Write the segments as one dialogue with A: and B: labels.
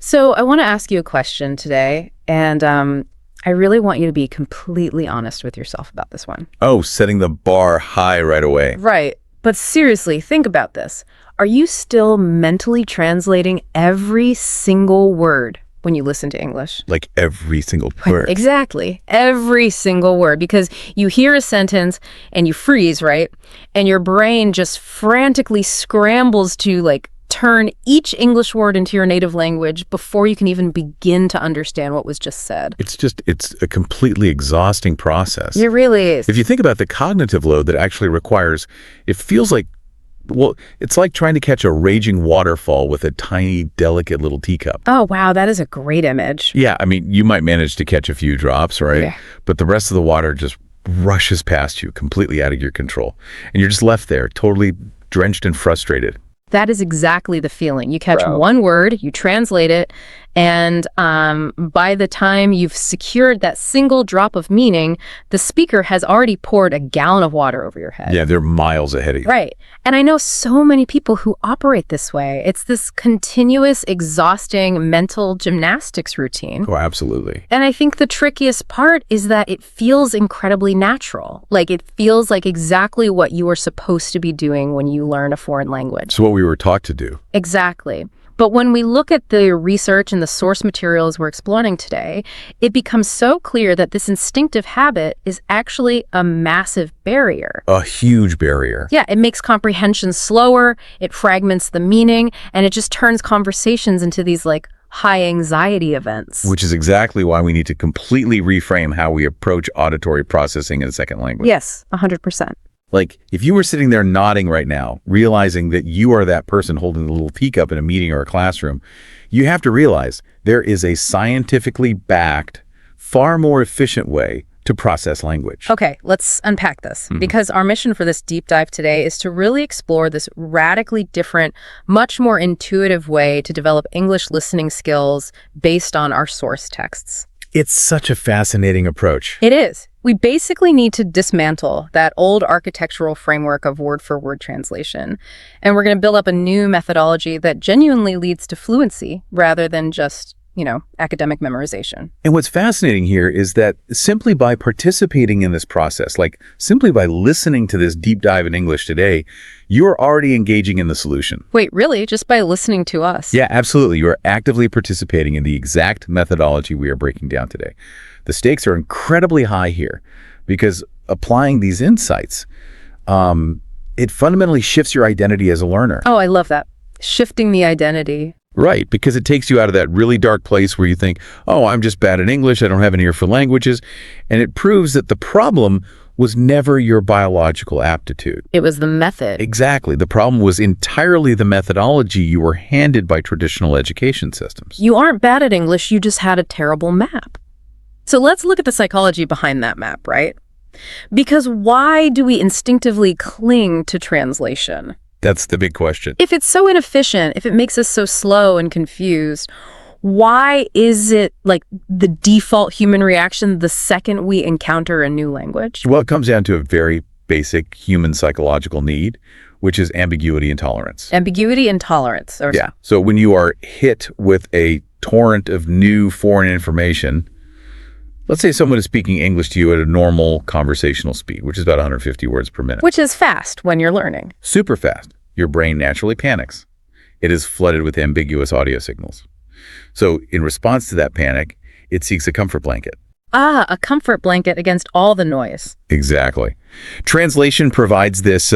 A: So I want to ask you a question today, and I really want you to be completely honest with yourself about this one.
B: Oh, setting the bar high right away.
A: Right. But seriously, think about this. Are you still mentally translating every single word when you listen to English?
B: Like every single word.
A: Exactly. Every single word. Because you hear a sentence and you freeze, right? And your brain just frantically scrambles to turn each English word into your native language before you can even begin to understand what was just said.
B: It's a completely exhausting process.
A: It really is.
B: If you think about the cognitive load that actually requires, it feels like, well, it's like trying to catch a raging waterfall with a tiny, delicate little teacup.
A: Oh, wow, that is a great image.
B: Yeah, I mean, you might manage to catch a few drops, right?
A: Yeah.
B: But the rest of the water just rushes past you, completely out of your control. And you're just left there, totally drenched and frustrated.
A: That is exactly the feeling. You catch
B: Bro.
A: one word, you translate it, and by the time you've secured that single drop of meaning, the speaker has already poured a gallon of water over your head.
B: Yeah, they're miles ahead of you.
A: Right. And I know so many people who operate this way. It's this continuous, exhausting mental gymnastics routine.
B: Oh, absolutely.
A: And I think the trickiest part is that it feels incredibly natural. Like it feels like exactly what you are supposed to be doing when you learn a foreign language.
B: It's what we were taught to do.
A: Exactly. But when we look at the research and the source materials we're exploring today, it becomes so clear that this instinctive habit is actually a massive barrier.
B: A huge barrier.
A: Yeah, it makes comprehension slower, it fragments the meaning, and it just turns conversations into these high anxiety events.
B: Which is exactly why we need to completely reframe how we approach auditory processing in a second language.
A: Yes, 100%.
B: Like, if you were sitting there nodding right now, realizing that you are that person holding the little teacup in a meeting or a classroom, you have to realize there is a scientifically backed, far more efficient way to process language.
A: Okay, let's unpack this, because our mission for this deep dive today is to really explore this radically different, much more intuitive way to develop English listening skills based on our source texts.
B: It's such a fascinating approach.
A: It is. We basically need to dismantle that old architectural framework of word-for-word translation, and we're going to build up a new methodology that genuinely leads to fluency rather than just, academic memorization.
B: And what's fascinating here is that simply by participating in this process, like simply by listening to this deep dive in English today, you're already engaging in the solution.
A: Wait, really? Just by listening to us?
B: Yeah, absolutely. You are actively participating in the exact methodology we are breaking down today. The stakes are incredibly high here because applying these insights, it fundamentally shifts your identity as a learner.
A: Oh, I love that. Shifting the identity.
B: Right, because it takes you out of that really dark place where you think, oh, I'm just bad at English, I don't have an ear for languages, and it proves that the problem was never your biological aptitude.
A: It was the method.
B: Exactly. The problem was entirely the methodology you were handed by traditional education systems.
A: You aren't bad at English, you just had a terrible map. So let's look at the psychology behind that map, right? Because why do we instinctively cling to translation?
B: That's the big question.
A: If it's so inefficient, if it makes us so slow and confused, why is it the default human reaction the second we encounter a new language?
B: Well, it comes down to a very basic human psychological need, which is ambiguity and tolerance.
A: Ambiguity and tolerance.
B: Yeah. So when you are hit with a torrent of new foreign information, let's say someone is speaking English to you at a normal conversational speed, which is about 150 words per minute.
A: Which is fast when you're learning.
B: Super fast. Your brain naturally panics. It is flooded with ambiguous audio signals. So in response to that panic, it seeks a comfort blanket.
A: Ah, a comfort blanket against all the noise.
B: Exactly. Translation provides this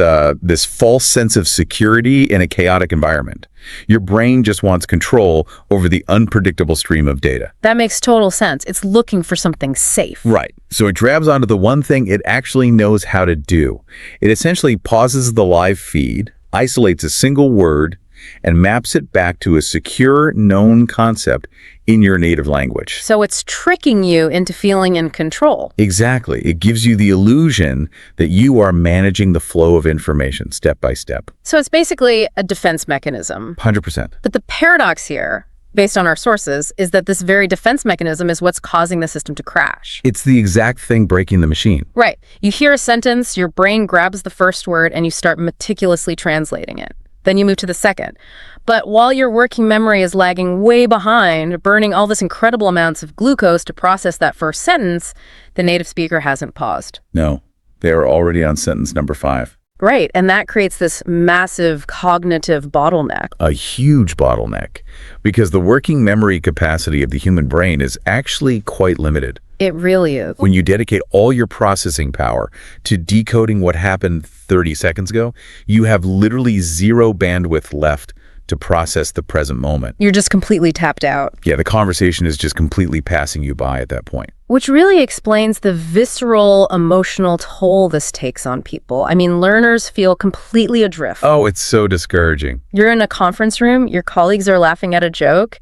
B: false sense of security in a chaotic environment. Your brain just wants control over the unpredictable stream of data.
A: That makes total sense. It's looking for something safe.
B: Right. So it grabs onto the one thing it actually knows how to do. It essentially pauses the live feed, isolates a single word, and maps it back to a secure, known concept in your native language.
A: So it's tricking you into feeling in control.
B: Exactly. It gives you the illusion that you are managing the flow of information step by step.
A: So it's basically a defense mechanism.
B: 100%.
A: But the paradox here, based on our sources, is that this very defense mechanism is what's causing the system to crash.
B: It's the exact thing breaking the machine.
A: Right. You hear a sentence, your brain grabs the first word, and you start meticulously translating it. Then you move to the second. But while your working memory is lagging way behind, burning all this incredible amounts of glucose to process that first sentence, the native speaker hasn't paused.
B: No, they are already on sentence number 5.
A: Right, and that creates this massive cognitive bottleneck.
B: A huge bottleneck, because the working memory capacity of the human brain is actually quite limited.
A: It really is.
B: When you dedicate all your processing power to decoding what happened 30 seconds ago, you have literally zero bandwidth left to process the present moment.
A: You're just completely tapped out.
B: Yeah, the conversation is just completely passing you by at that point.
A: Which really explains the visceral, emotional toll this takes on people. I mean, learners feel completely adrift.
B: Oh, it's so discouraging.
A: You're in a conference room, your colleagues are laughing at a joke,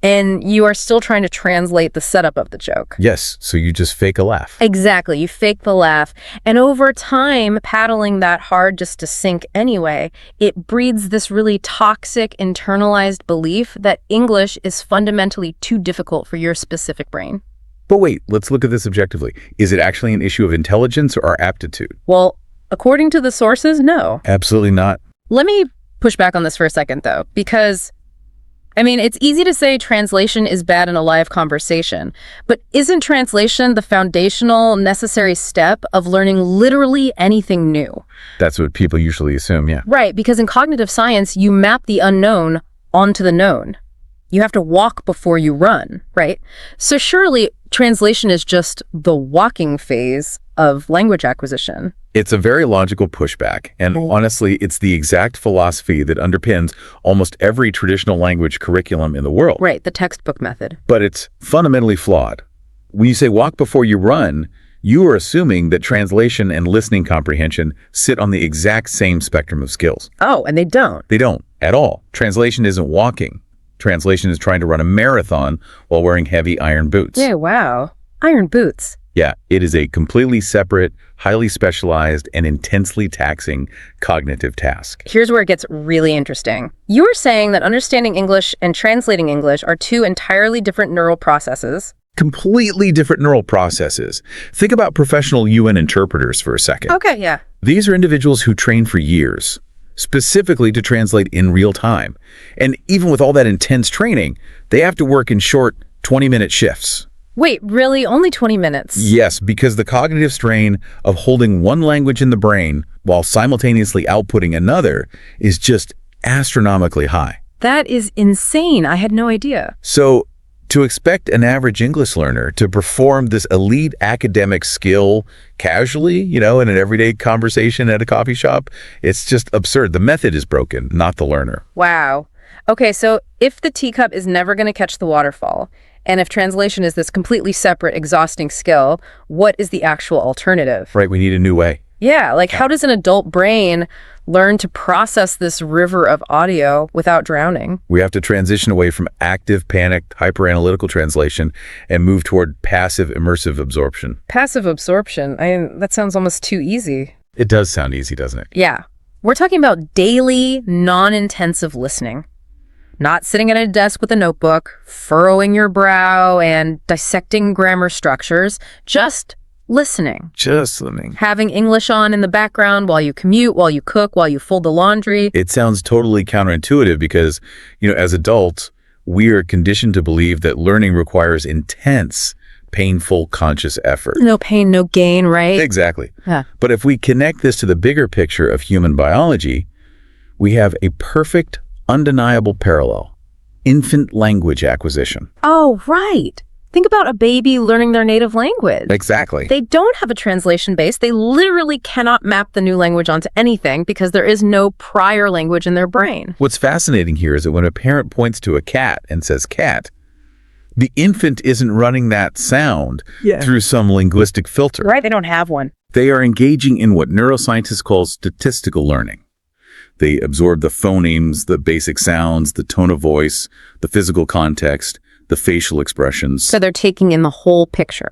A: and you are still trying to translate the setup of the joke.
B: Yes, so you just fake a laugh.
A: Exactly, you fake the laugh. And over time, paddling that hard just to sink anyway, it breeds this really toxic, internalized belief that English is fundamentally too difficult for your specific brain.
B: But wait, let's look at this objectively. Is it actually an issue of intelligence or aptitude?
A: Well, according to the sources, no.
B: Absolutely not.
A: Let me push back on this for a second, though, because it's easy to say translation is bad in a live conversation, but isn't translation the foundational, necessary step of learning literally anything new?
B: That's what people usually assume, yeah.
A: Right, because in cognitive science, you map the unknown onto the known. You have to walk before you run, right? So surely translation is just the walking phase of language acquisition.
B: It's a very logical pushback, and honestly, it's the exact philosophy that underpins almost every traditional language curriculum in the world.
A: Right, the textbook method.
B: But it's fundamentally flawed. When you say walk before you run, you are assuming that translation and listening comprehension sit on the exact same spectrum of skills.
A: Oh, and they don't.
B: They don't at all. Translation isn't walking. Translation is trying to run a marathon while wearing heavy iron boots.
A: Yeah, wow. Iron boots.
B: Yeah, it is a completely separate, highly specialized, and intensely taxing cognitive task.
A: Here's where it gets really interesting. You were saying that understanding English and translating English are two entirely different neural processes.
B: Completely different neural processes. Think about professional UN interpreters for a second.
A: Okay, yeah.
B: These are individuals who train for years, specifically to translate in real time. And even with all that intense training, they have to work in short 20-minute shifts.
A: Wait, really? Only 20 minutes?
B: Yes, because the cognitive strain of holding one language in the brain while simultaneously outputting another is just astronomically high.
A: That is insane. I had no idea.
B: So to expect an average English learner to perform this elite academic skill casually, in an everyday conversation at a coffee shop, it's just absurd. The method is broken, not the learner.
A: Wow. Okay, so if the teacup is never going to catch the waterfall, and if translation is this completely separate, exhausting skill, what is the actual alternative?
B: Right, we need a new way.
A: Yeah, how does an adult brain learn to process this river of audio without drowning?
B: We have to transition away from active, panicked, hyper-analytical translation and move toward passive, immersive absorption.
A: Passive absorption? That sounds almost too easy.
B: It does sound easy, doesn't it?
A: Yeah. We're talking about daily, non-intensive listening. Not sitting at a desk with a notebook, furrowing your brow, and dissecting grammar structures. Just listening.
B: Just listening.
A: Having English on in the background while you commute, while you cook, while you fold the laundry.
B: It sounds totally counterintuitive because, as adults, we are conditioned to believe that learning requires intense, painful, conscious effort.
A: No pain, no gain, right?
B: Exactly.
A: Yeah.
B: But if we connect this to the bigger picture of human biology, we have a perfect, undeniable parallel. Infant language acquisition.
A: Oh, right. Think about a baby learning their native language.
B: Exactly.
A: They don't have a translation base. They literally cannot map the new language onto anything because there is no prior language in their brain.
B: What's fascinating here is that when a parent points to a cat and says cat, the infant isn't running that sound through some linguistic filter.
A: Right, they don't have one.
B: They are engaging in what neuroscientists call statistical learning. They absorb the phonemes, the basic sounds, the tone of voice, the physical context, the facial expressions.
A: So they're taking in the whole picture.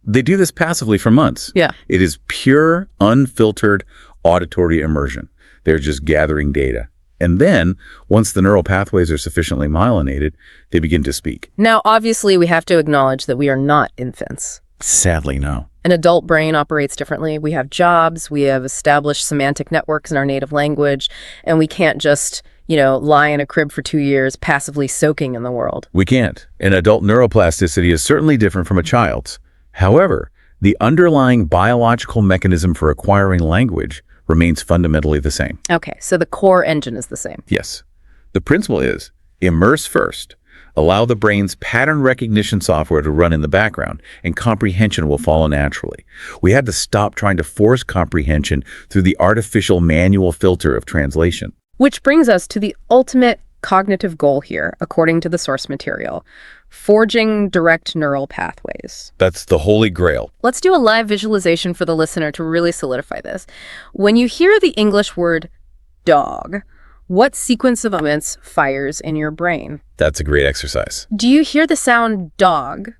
B: They do this passively for months.
A: Yeah.
B: It is pure, unfiltered auditory immersion. They're just gathering data. And then, once the neural pathways are sufficiently myelinated, they begin to speak.
A: Now, obviously, we have to acknowledge that we are not infants.
B: Sadly, no.
A: An adult brain operates differently. We have jobs, we have established semantic networks in our native language, and we can't just, lie in a crib for 2 years passively soaking in the world.
B: We can't. And adult neuroplasticity is certainly different from a child's. However, the underlying biological mechanism for acquiring language remains fundamentally the same.
A: Okay, so the core engine is the same.
B: Yes. The principle is immerse first. Allow the brain's pattern recognition software to run in the background, and comprehension will follow naturally. We had to stop trying to force comprehension through the artificial manual filter of translation.
A: Which brings us to the ultimate cognitive goal here, according to the source material: forging direct neural pathways.
B: That's the holy grail.
A: Let's do a live visualization for the listener to really solidify this. When you hear the English word dog, what sequence of events fires in your brain?
B: That's a great exercise.
A: Do you hear the sound dog,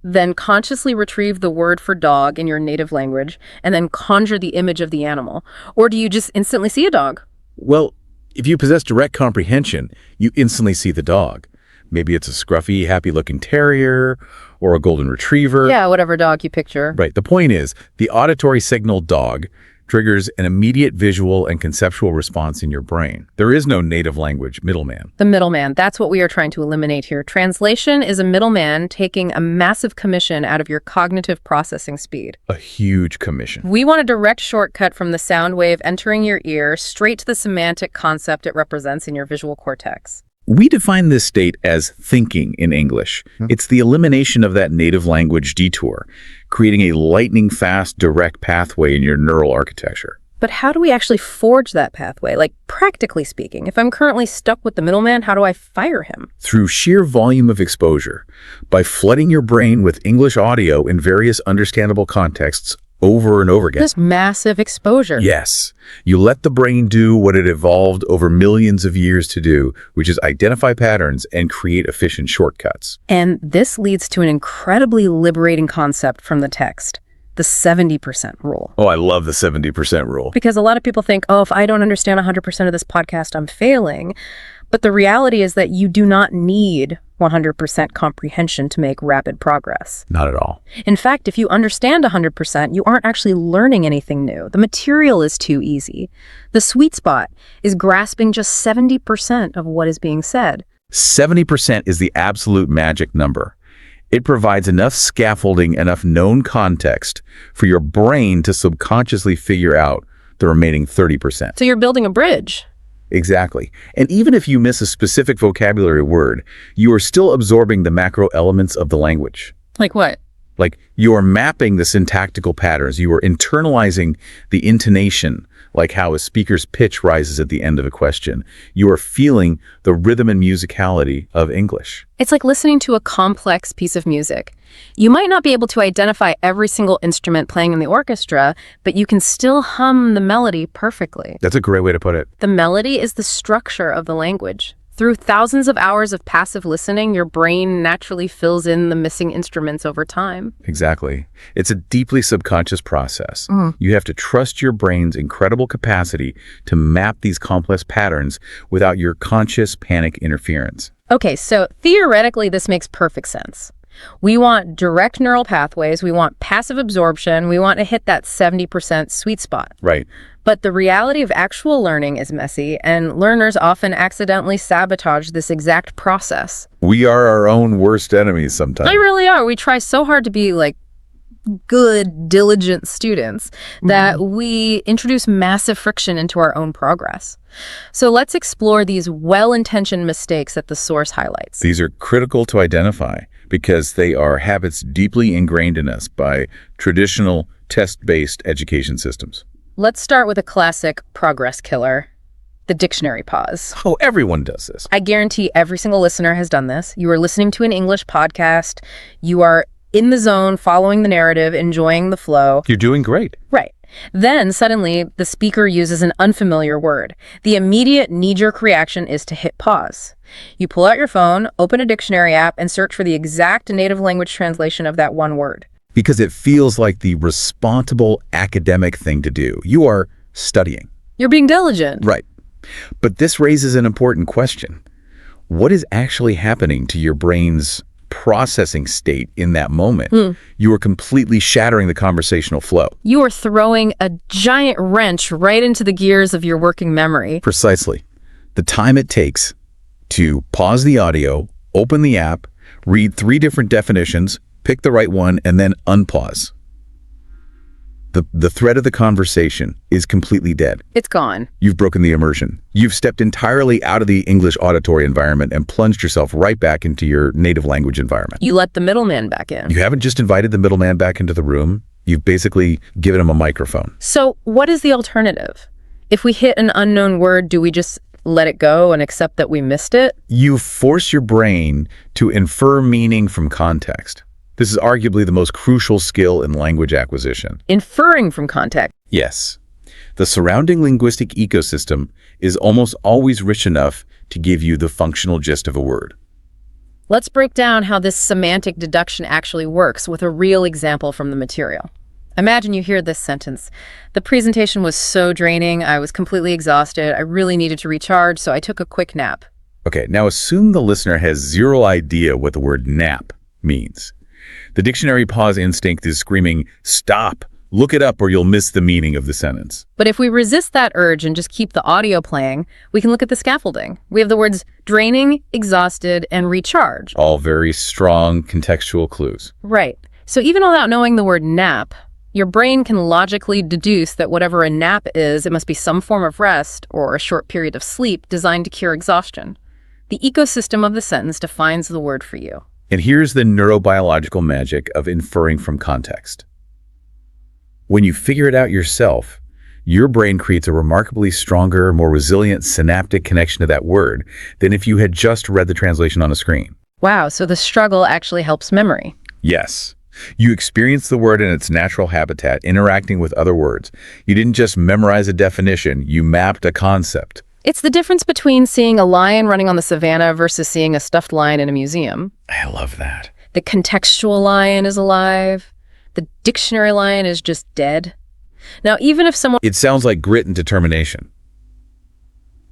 A: then consciously retrieve the word for dog in your native language, and then conjure the image of the animal? Or do you just instantly see a dog?
B: Well, if you possess direct comprehension, you instantly see the dog. Maybe it's a scruffy, happy-looking terrier or a golden retriever.
A: Yeah, whatever dog you picture.
B: Right. The point is, the auditory signal dog triggers an immediate visual and conceptual response in your brain. There is no native language middleman.
A: The middleman, that's what we are trying to eliminate here. Translation is a middleman taking a massive commission out of your cognitive processing speed.
B: A huge commission.
A: We want a direct shortcut from the sound wave entering your ear straight to the semantic concept it represents in your visual cortex.
B: We define this state as thinking in English. It's the elimination of that native language detour, creating a lightning-fast, direct pathway in your neural architecture.
A: But how do we actually forge that pathway? Like, practically speaking, if I'm currently stuck with the middleman, how do I fire him?
B: Through sheer volume of exposure, by flooding your brain with English audio in various understandable contexts over and over again.
A: This massive exposure.
B: Yes. You let the brain do what it evolved over millions of years to do, which is identify patterns and create efficient shortcuts.
A: And this leads to an incredibly liberating concept from the text: the 70% rule.
B: Oh, I love the 70% rule.
A: Because a lot of people think, if I don't understand 100% of this podcast, I'm failing. But the reality is that you do not need 100% comprehension to make rapid progress.
B: Not at all.
A: In fact, if you understand 100%, you aren't actually learning anything new. The material is too easy. The sweet spot is grasping just 70% of what is being said.
B: 70% is the absolute magic number. It provides enough scaffolding, enough known context for your brain to subconsciously figure out the remaining 30%.
A: So you're building a bridge.
B: Exactly. And even if you miss a specific vocabulary word, you are still absorbing the macro elements of the language.
A: Like what?
B: Like you are mapping the syntactical patterns. You are internalizing the intonation, like how a speaker's pitch rises at the end of a question. You are feeling the rhythm and musicality of English.
A: It's like listening to a complex piece of music. You might not be able to identify every single instrument playing in the orchestra, but you can still hum the melody perfectly.
B: That's a great way to put it.
A: The melody is the structure of the language. Through thousands of hours of passive listening, your brain naturally fills in the missing instruments over time.
B: Exactly. It's a deeply subconscious process. You have to trust your brain's incredible capacity to map these complex patterns without your conscious panic interference.
A: Okay, so theoretically, this makes perfect sense. We want direct neural pathways, we want passive absorption, we want to hit that 70% sweet spot.
B: Right.
A: But the reality of actual learning is messy, and learners often accidentally sabotage this exact process.
B: We are our own worst enemies sometimes.
A: We really are. We try so hard to be like good, diligent students that we introduce massive friction into our own progress. So let's explore these well-intentioned mistakes that the source highlights.
B: These are critical to identify because they are habits deeply ingrained in us by traditional test-based education systems.
A: Let's start with a classic progress killer: the dictionary pause.
B: Oh, everyone does this.
A: I guarantee every single listener has done this. You are listening to an English podcast. You are in the zone, following the narrative, enjoying the flow.
B: You're doing great.
A: Right. Then suddenly the speaker uses an unfamiliar word. The immediate knee-jerk reaction is to hit pause. You pull out your phone, open a dictionary app, and search for the exact native language translation of that one word.
B: Because it feels like the responsible academic thing to do. You are studying.
A: You're being diligent.
B: Right. But this raises an important question. What is actually happening to your brain's processing state in that moment. You are completely shattering the conversational flow.
A: You are throwing a giant wrench right into the gears of your working memory.
B: Precisely. The time it takes to pause the audio, open the app, read 3 different definitions, pick the right one, and then unpause. The thread of the conversation is completely dead.
A: It's gone.
B: You've broken the immersion. You've stepped entirely out of the English auditory environment and plunged yourself right back into your native language environment.
A: You let the middleman back in.
B: You haven't just invited the middleman back into the room. You've basically given him a microphone.
A: So what is the alternative? If we hit an unknown word, do we just let it go and accept that we missed it?
B: You force your brain to infer meaning from context. This is arguably the most crucial skill in language acquisition.
A: Inferring from context.
B: Yes. The surrounding linguistic ecosystem is almost always rich enough to give you the functional gist of a word.
A: Let's break down how this semantic deduction actually works with a real example from the material. Imagine you hear this sentence. The presentation was so draining, I was completely exhausted, I really needed to recharge, so I took a quick nap.
B: Okay, now assume the listener has zero idea what the word nap means. The dictionary pause instinct is screaming, stop, look it up or you'll miss the meaning of the sentence.
A: But if we resist that urge and just keep the audio playing, we can look at the scaffolding. We have the words draining, exhausted, and recharge.
B: All very strong contextual clues.
A: Right. So even without knowing the word nap, your brain can logically deduce that whatever a nap is, it must be some form of rest or a short period of sleep designed to cure exhaustion. The ecosystem of the sentence defines the word for you.
B: And here's the neurobiological magic of inferring from context. When you figure it out yourself, your brain creates a remarkably stronger, more resilient synaptic connection to that word than if you had just read the translation on a screen.
A: Wow, so the struggle actually helps memory.
B: Yes. You experience the word in its natural habitat, interacting with other words. You didn't just memorize a definition, you mapped a concept.
A: It's the difference between seeing a lion running on the savannah versus seeing a stuffed lion in a museum.
B: I love that.
A: The contextual lion is alive. The dictionary lion is just dead. Now, even if someone...
B: It sounds like grit and determination.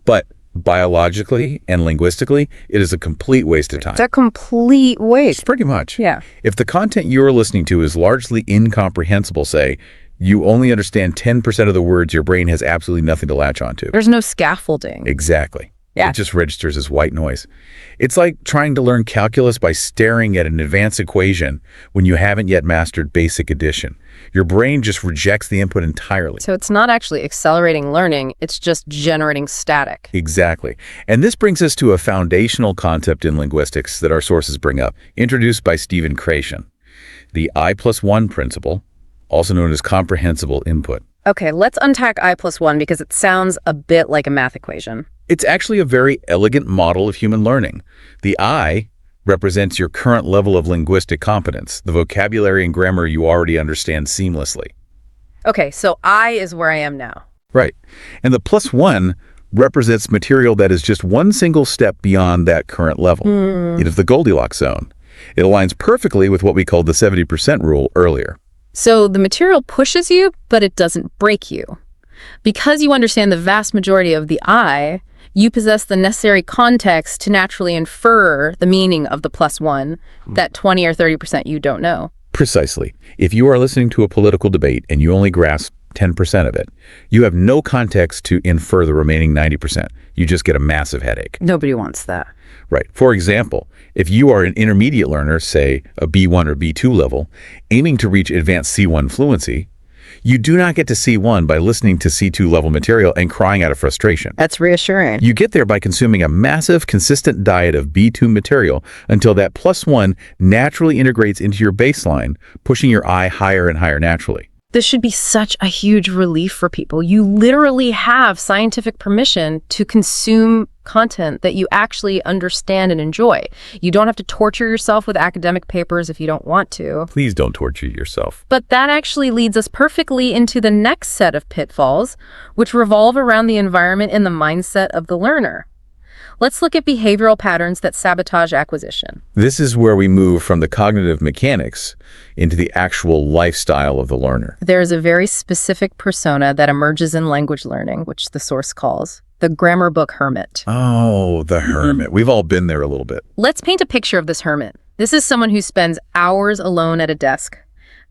B: But biologically and linguistically, it is a complete waste of time.
A: It's a complete waste.
B: Pretty much.
A: Yeah.
B: If the content you're listening to is largely incomprehensible, say, you only understand 10% of the words, your brain has absolutely nothing to latch onto.
A: There's no scaffolding.
B: Exactly.
A: Yeah.
B: It just registers as white noise. It's like trying to learn calculus by staring at an advanced equation when you haven't yet mastered basic addition. Your brain just rejects the input entirely.
A: So it's not actually accelerating learning, it's just generating static.
B: Exactly. And this brings us to a foundational concept in linguistics that our sources bring up, introduced by Stephen Creation, the I+1 principle, also known as comprehensible input.
A: Okay, let's unpack I+1 because it sounds a bit like a math equation.
B: It's actually a very elegant model of human learning. The I represents your current level of linguistic competence, the vocabulary and grammar you already understand seamlessly.
A: Okay, so I is where I am now.
B: Right. And the +1 represents material that is just one single step beyond that current level. It is the Goldilocks zone. It aligns perfectly with what we called the 70% rule earlier.
A: So the material pushes you, but it doesn't break you. Because you understand the vast majority of the I, you possess the necessary context to naturally infer the meaning of the +1, that 20 or 30% you don't know.
B: Precisely. If you are listening to a political debate and you only grasp 10% of it, you have no context to infer the remaining 90%. You just get a massive headache.
A: Nobody wants that.
B: Right. For example, if you are an intermediate learner, say a B1 or B2 level, aiming to reach advanced C1 fluency, you do not get to C1 by listening to C2 level material and crying out of frustration.
A: That's reassuring.
B: You get there by consuming a massive, consistent diet of B2 material until that +1 naturally integrates into your baseline, pushing your I higher and higher naturally.
A: This should be such a huge relief for people. You literally have scientific permission to consume content that you actually understand and enjoy. You don't have to torture yourself with academic papers if you don't want to.
B: Please don't torture yourself.
A: But that actually leads us perfectly into the next set of pitfalls, which revolve around the environment and the mindset of the learner. Let's look at behavioral patterns that sabotage acquisition.
B: This is where we move from the cognitive mechanics into the actual lifestyle of the learner.
A: There is a very specific persona that emerges in language learning, which the source calls the grammar book hermit.
B: Oh, the hermit. We've all been there a little bit.
A: Let's paint a picture of this hermit. This is someone who spends hours alone at a desk.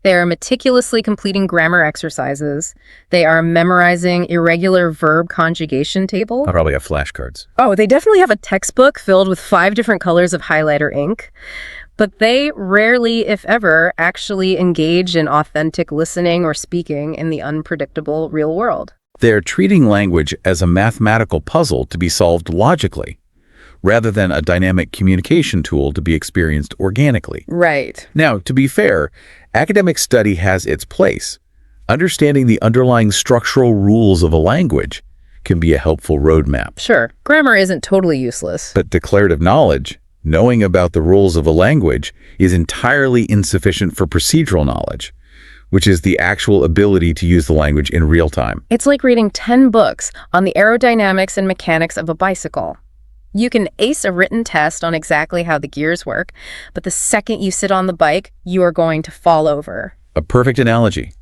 A: They are meticulously completing grammar exercises. They are memorizing irregular verb conjugation table.
B: I probably have flashcards.
A: Oh, they definitely have a textbook filled with 5 different colors of highlighter ink. But they rarely, if ever, actually engage in authentic listening or speaking in the unpredictable real world.
B: They're treating language as a mathematical puzzle to be solved logically, rather than a dynamic communication tool to be experienced organically.
A: Right.
B: Now, to be fair, academic study has its place. Understanding the underlying structural rules of a language can be a helpful roadmap.
A: Sure, grammar isn't totally useless.
B: But declarative knowledge, knowing about the rules of a language, is entirely insufficient for procedural knowledge, which is the actual ability to use the language in real time.
A: It's like reading 10 books on the aerodynamics and mechanics of a bicycle. You can ace a written test on exactly how the gears work, but the second you sit on the bike, you are going to fall over.
B: A perfect analogy.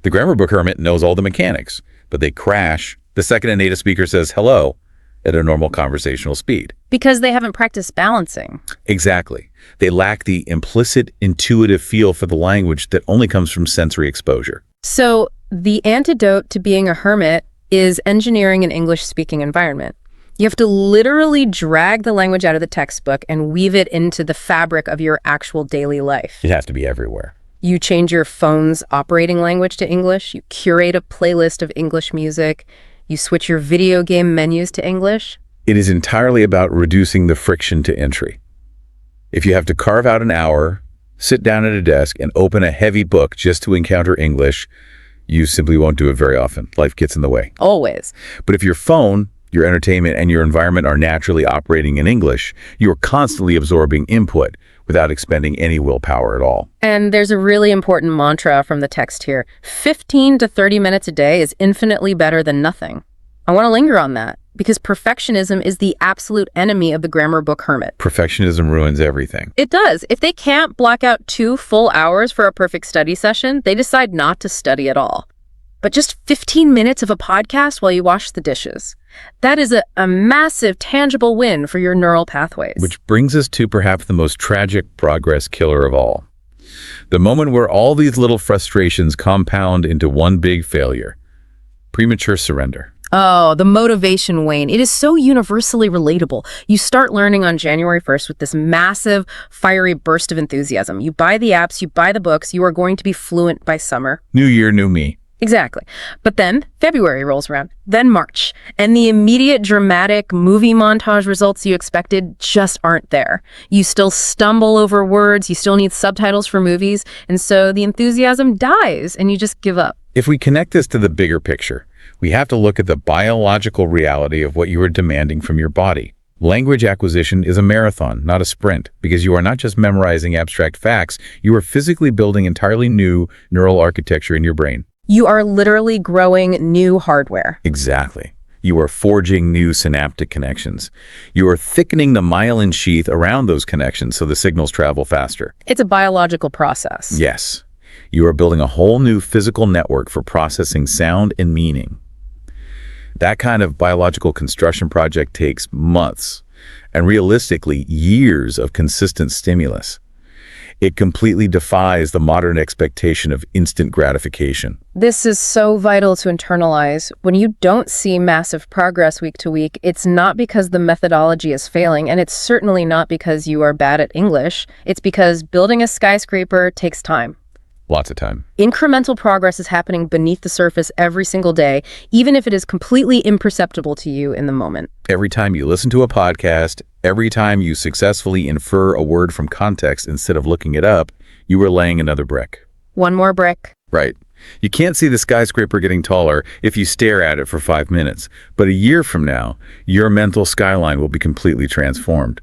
B: The grammar book hermit knows all the mechanics, but they crash the second a native speaker says hello at a normal conversational speed.
A: Because they haven't practiced balancing.
B: Exactly. They lack the implicit, intuitive feel for the language that only comes from sensory exposure.
A: So the antidote to being a hermit is engineering an English-speaking environment. You have to literally drag the language out of the textbook and weave it into the fabric of your actual daily life.
B: It has to be everywhere.
A: You change your phone's operating language to English. You curate a playlist of English music. You switch your video game menus to English.
B: It is entirely about reducing the friction to entry. If you have to carve out an hour, sit down at a desk, and open a heavy book just to encounter English, you simply won't do it very often. Life gets in the way.
A: Always.
B: But if your phone, your entertainment, and your environment are naturally operating in English, you are constantly absorbing input without expending any willpower at all.
A: And there's a really important mantra from the text here. 15 to 30 minutes a day is infinitely better than nothing. I want to linger on that because perfectionism is the absolute enemy of the grammar book hermit.
B: Perfectionism ruins everything.
A: It does. If they can't block out 2 full hours for a perfect study session, they decide not to study at all. But just 15 minutes of a podcast while you wash the dishes. That is a massive, tangible win for your neural pathways.
B: Which brings us to perhaps the most tragic progress killer of all. The moment where all these little frustrations compound into one big failure. Premature surrender.
A: Oh, the motivation wane. It is so universally relatable. You start learning on January 1st with this massive, fiery burst of enthusiasm. You buy the apps, you buy the books, you are going to be fluent by summer.
B: New year, new me.
A: Exactly. But then February rolls around, then March, and the immediate dramatic movie montage results you expected just aren't there. You still stumble over words, you still need subtitles for movies, and so the enthusiasm dies and you just give up.
B: If we connect this to the bigger picture, we have to look at the biological reality of what you are demanding from your body. Language acquisition is a marathon, not a sprint, because you are not just memorizing abstract facts, you are physically building entirely new neural architecture in your brain.
A: You are literally growing new hardware.
B: Exactly. You are forging new synaptic connections. You are thickening the myelin sheath around those connections so the signals travel faster.
A: It's a biological process.
B: Yes. You are building a whole new physical network for processing sound and meaning. That kind of biological construction project takes months and realistically years of consistent stimulus. It completely defies the modern expectation of instant gratification.
A: This is so vital to internalize. When you don't see massive progress week to week, it's not because the methodology is failing, and it's certainly not because you are bad at English. It's because building a skyscraper takes time.
B: Lots of time.
A: Incremental progress is happening beneath the surface every single day, even if it is completely imperceptible to you in the moment.
B: Every time you listen to a podcast, every time you successfully infer a word from context instead of looking it up, you are laying another brick.
A: One more brick.
B: Right. You can't see the skyscraper getting taller if you stare at it for 5 minutes, but a year from now, your mental skyline will be completely transformed.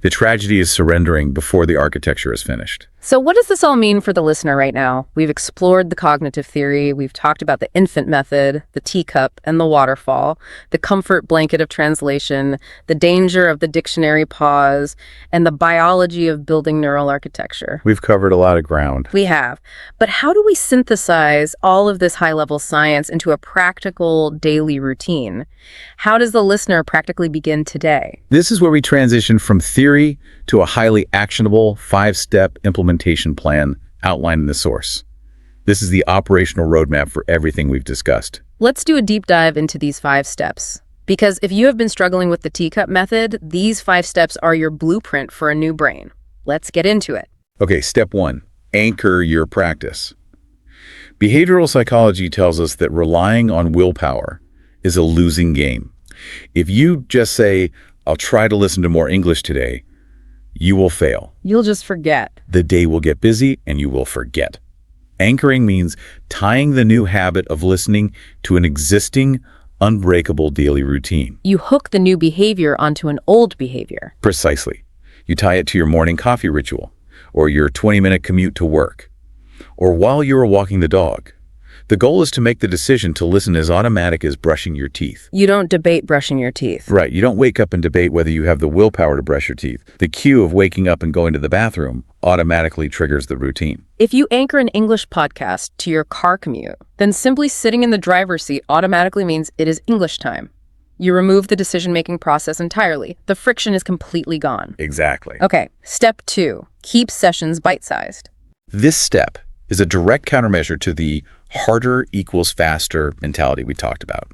B: The tragedy is surrendering before the architecture is finished.
A: So what does this all mean for the listener right now? We've explored the cognitive theory, we've talked about the infant method, the teacup and the waterfall, the comfort blanket of translation, the danger of the dictionary pause, and the biology of building neural architecture.
B: We've covered a lot of ground.
A: We have. But how do we synthesize all of this high-level science into a practical daily routine? How does the listener practically begin today?
B: This is where we transition from theory theory to a highly actionable 5-step implementation plan outlined in the source. This is the operational roadmap for everything we've discussed.
A: Let's do a deep dive into these 5 steps. Because if you have been struggling with the teacup method, these 5 steps are your blueprint for a new brain. Let's get into it.
B: Okay, step 1, anchor your practice. Behavioral psychology tells us that relying on willpower is a losing game. If you just say, I'll try to listen to more English today, you will fail.
A: You'll just forget.
B: The day will get busy and you will forget. Anchoring means tying the new habit of listening to an existing, unbreakable daily routine.
A: You hook the new behavior onto an old behavior.
B: Precisely. You tie it to your morning coffee ritual, or your 20-minute commute to work, or while you are walking the dog. The goal is to make the decision to listen as automatic as brushing your teeth.
A: You don't debate brushing your teeth.
B: Right. You don't wake up and debate whether you have the willpower to brush your teeth. The cue of waking up and going to the bathroom automatically triggers the routine.
A: If you anchor an English podcast to your car commute, then simply sitting in the driver's seat automatically means it is English time. You remove the decision-making process entirely. The friction is completely gone.
B: Exactly.
A: Okay, step 2, keep sessions bite-sized.
B: This step is a direct countermeasure to the harder equals faster mentality we talked about.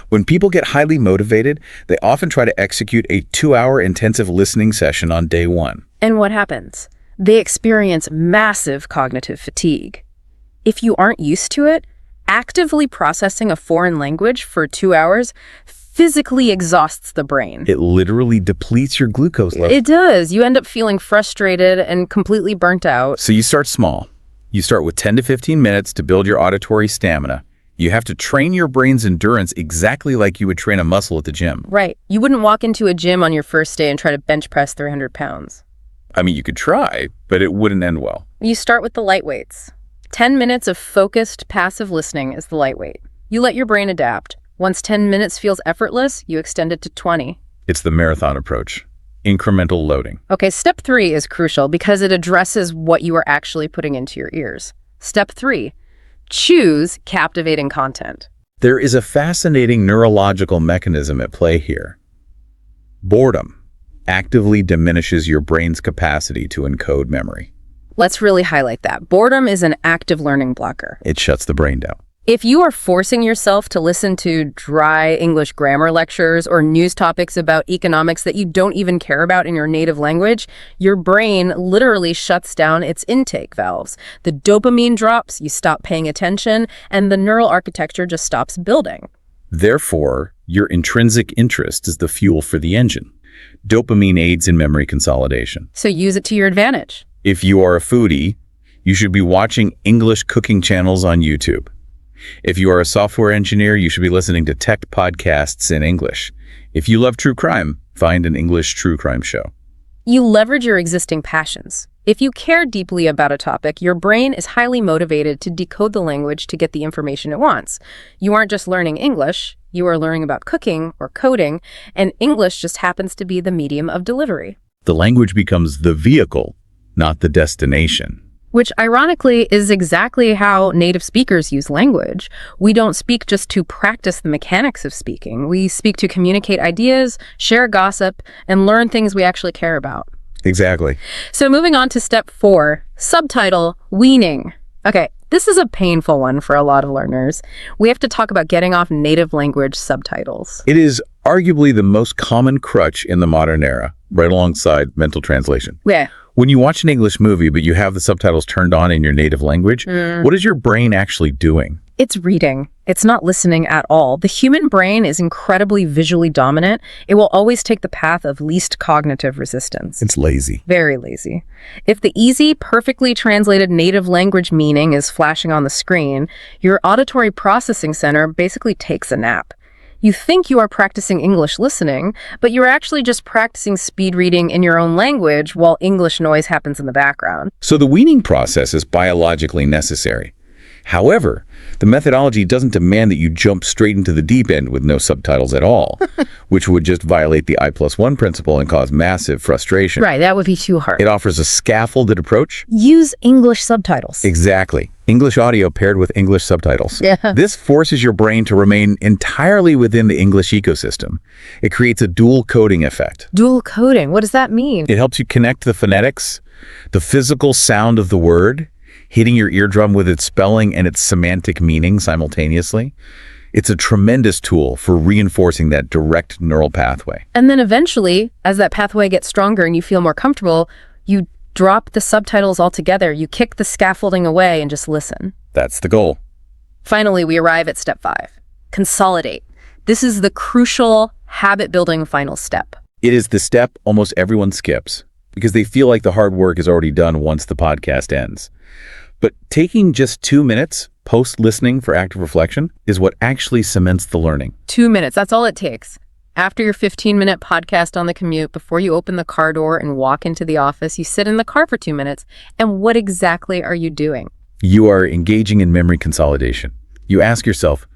B: When people get highly motivated, they often try to execute a 2-hour intensive listening session on day 1.
A: And what happens? They experience massive cognitive fatigue. If you aren't used to it, actively processing a foreign language for 2 hours physically exhausts the brain.
B: It literally depletes your glucose level.
A: It does. You end up feeling frustrated and completely burnt out.
B: So you start small. You start with 10 to 15 minutes to build your auditory stamina. You have to train your brain's endurance exactly like you would train a muscle at the gym.
A: Right. You wouldn't walk into a gym on your first day and try to bench press 300 pounds.
B: I mean, you could try, but it wouldn't end well.
A: You start with the light weights. 10 minutes of focused, passive listening is the lightweight. You let your brain adapt. Once 10 minutes feels effortless, you extend it to 20.
B: It's the marathon approach. Incremental loading.
A: Okay, step 3 is crucial because it addresses what you are actually putting into your ears. Step 3, choose captivating content.
B: There is a fascinating neurological mechanism at play here. Boredom actively diminishes your brain's capacity to encode memory.
A: Let's really highlight that. Boredom is an active learning blocker.
B: It shuts the brain down.
A: If you are forcing yourself to listen to dry English grammar lectures or news topics about economics that you don't even care about in your native language, your brain literally shuts down its intake valves. The dopamine drops, you stop paying attention, and the neural architecture just stops building.
B: Therefore, your intrinsic interest is the fuel for the engine. Dopamine aids in memory consolidation.
A: So use it to your advantage.
B: If you are a foodie, you should be watching English cooking channels on YouTube. If you are a software engineer, you should be listening to tech podcasts in English. If you love true crime, find an English true crime show.
A: You leverage your existing passions. If you care deeply about a topic, your brain is highly motivated to decode the language to get the information it wants. You aren't just learning English, you are learning about cooking or coding, and English just happens to be the medium of delivery.
B: The language becomes the vehicle, not the destination.
A: Which, ironically, is exactly how native speakers use language. We don't speak just to practice the mechanics of speaking. We speak to communicate ideas, share gossip, and learn things we actually care about.
B: Exactly.
A: So moving on to step 4, subtitle, weaning. Okay, this is a painful one for a lot of learners. We have to talk about getting off native language subtitles.
B: It is arguably the most common crutch in the modern era, right alongside mental translation.
A: Yeah.
B: When you watch an English movie, but you have the subtitles turned on in your native language, what is your brain actually doing?
A: It's reading. It's not listening at all. The human brain is incredibly visually dominant. It will always take the path of least cognitive resistance.
B: It's lazy.
A: Very lazy. If the easy, perfectly translated native language meaning is flashing on the screen, your auditory processing center basically takes a nap. You think you are practicing English listening, but you're actually just practicing speed reading in your own language while English noise happens in the background.
B: So the weaning process is biologically necessary. However, the methodology doesn't demand that you jump straight into the deep end with no subtitles at all, which would just violate the I+1 principle and cause massive frustration.
A: Right, that would be too hard.
B: It offers a scaffolded approach.
A: Use English subtitles.
B: Exactly. English audio paired with English subtitles.
A: Yeah.
B: This forces your brain to remain entirely within the English ecosystem. It creates a dual coding effect.
A: Dual coding, what does that mean?
B: It helps you connect the phonetics, the physical sound of the word, hitting your eardrum with its spelling and its semantic meaning simultaneously. It's a tremendous tool for reinforcing that direct neural pathway.
A: And then eventually, as that pathway gets stronger and you feel more comfortable, you drop the subtitles altogether. You kick the scaffolding away and just listen.
B: That's the goal.
A: Finally, we arrive at step 5. Consolidate. This is the crucial habit-building final step.
B: It is the step almost everyone skips because they feel like the hard work is already done once the podcast ends. But taking just 2 minutes post-listening for active reflection is what actually cements the learning.
A: 2 minutes, that's all it takes. After your 15-minute podcast on the commute, before you open the car door and walk into the office, you sit in the car for 2 minutes. And what exactly are you doing?
B: You are engaging in memory consolidation. You ask yourself,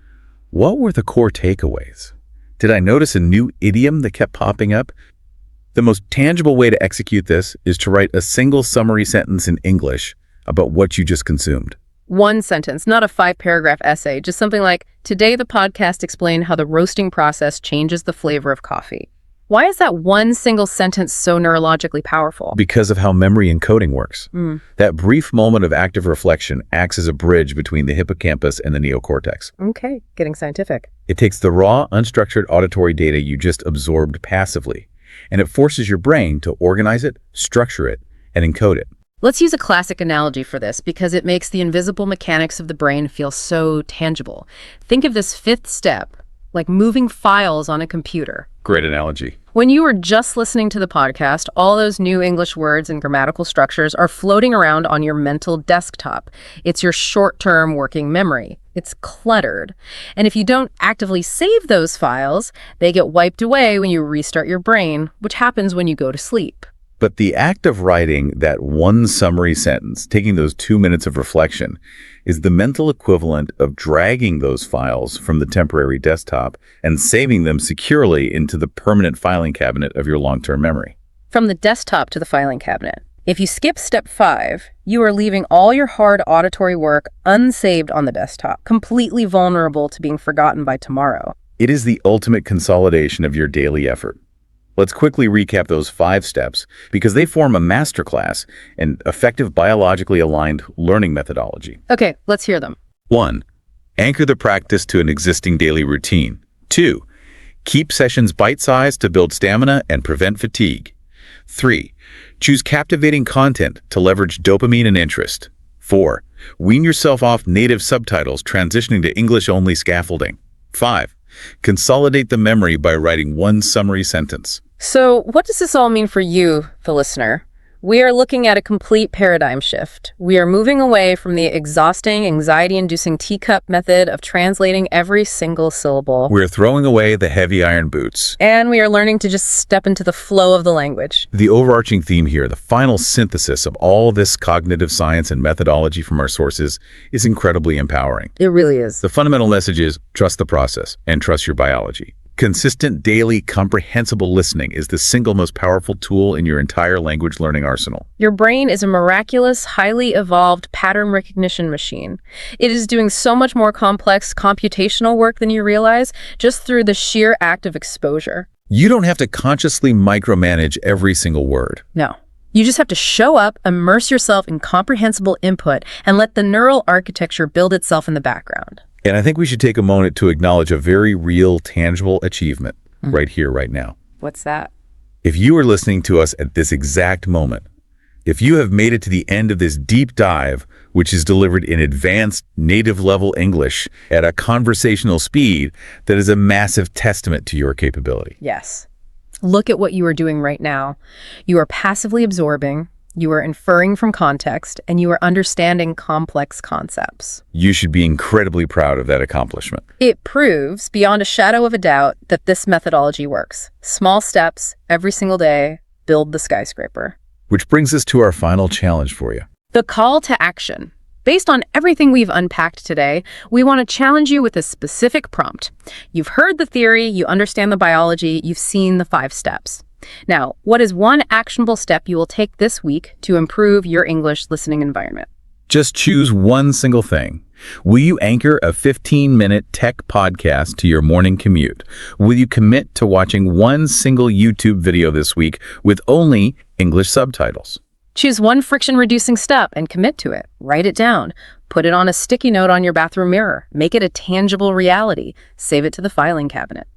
B: what were the core takeaways? Did I notice a new idiom that kept popping up? The most tangible way to execute this is to write a single summary sentence in English about what you just consumed.
A: One sentence, not a 5-paragraph essay, just something like, today the podcast explained how the roasting process changes the flavor of coffee. Why is that one single sentence so neurologically powerful?
B: Because of how memory encoding works. That brief moment of active reflection acts as a bridge between the hippocampus and the neocortex.
A: Okay, getting scientific.
B: It takes the raw, unstructured auditory data you just absorbed passively, and it forces your brain to organize it, structure it, and encode it.
A: Let's use a classic analogy for this because it makes the invisible mechanics of the brain feel so tangible. Think of this 5th step like moving files on a computer.
B: Great analogy.
A: When you are just listening to the podcast, all those new English words and grammatical structures are floating around on your mental desktop. It's your short-term working memory. It's cluttered. And if you don't actively save those files, they get wiped away when you restart your brain, which happens when you go to sleep.
B: But the act of writing that one summary sentence, taking those 2 minutes of reflection, is the mental equivalent of dragging those files from the temporary desktop and saving them securely into the permanent filing cabinet of your long-term memory.
A: From the desktop to the filing cabinet. If you skip step 5, you are leaving all your hard auditory work unsaved on the desktop, completely vulnerable to being forgotten by tomorrow.
B: It is the ultimate consolidation of your daily effort. Let's quickly recap those 5 steps because they form a masterclass and effective biologically aligned learning methodology.
A: Okay, let's hear them.
B: 1. Anchor the practice to an existing daily routine. 2. Keep sessions bite-sized to build stamina and prevent fatigue. 3. Choose captivating content to leverage dopamine and interest. 4. Wean yourself off native subtitles, transitioning to English-only scaffolding. 5. Consolidate the memory by writing one summary sentence.
A: So what does this all mean for you, the listener? We are looking at a complete paradigm shift. We are moving away from the exhausting, anxiety-inducing teacup method of translating every single syllable.
B: We're throwing away the heavy iron boots.
A: And we are learning to just step into the flow of the language.
B: The overarching theme here, the final synthesis of all this cognitive science and methodology from our sources, is incredibly empowering.
A: It really is.
B: The fundamental message is trust the process and trust your biology. Consistent, daily, comprehensible listening is the single most powerful tool in your entire language learning arsenal.
A: Your brain is a miraculous, highly evolved pattern recognition machine. It is doing so much more complex computational work than you realize just through the sheer act of exposure.
B: You don't have to consciously micromanage every single word.
A: No. You just have to show up, immerse yourself in comprehensible input, and let the neural architecture build itself in the background.
B: And I think we should take a moment to acknowledge a very real, tangible achievement right here, right now.
A: What's that?
B: If you are listening to us at this exact moment, if you have made it to the end of this deep dive, which is delivered in advanced native-level English at a conversational speed, that is a massive testament to your capability.
A: Yes. Look at what you are doing right now. You are passively absorbing, you are inferring from context, and you are understanding complex concepts.
B: You should be incredibly proud of that accomplishment.
A: It proves, beyond a shadow of a doubt, that this methodology works. Small steps, every single day, build the skyscraper.
B: Which brings us to our final challenge for you.
A: The call to action. Based on everything we've unpacked today, we want to challenge you with a specific prompt. You've heard the theory, you understand the biology, you've seen the 5 steps. Now, what is one actionable step you will take this week to improve your English listening environment?
B: Just choose one single thing. Will you anchor a 15-minute tech podcast to your morning commute? Will you commit to watching one single YouTube video this week with only English subtitles?
A: Choose one friction-reducing step and commit to it. Write it down. Put it on a sticky note on your bathroom mirror. Make it a tangible reality. Save it to the filing cabinet.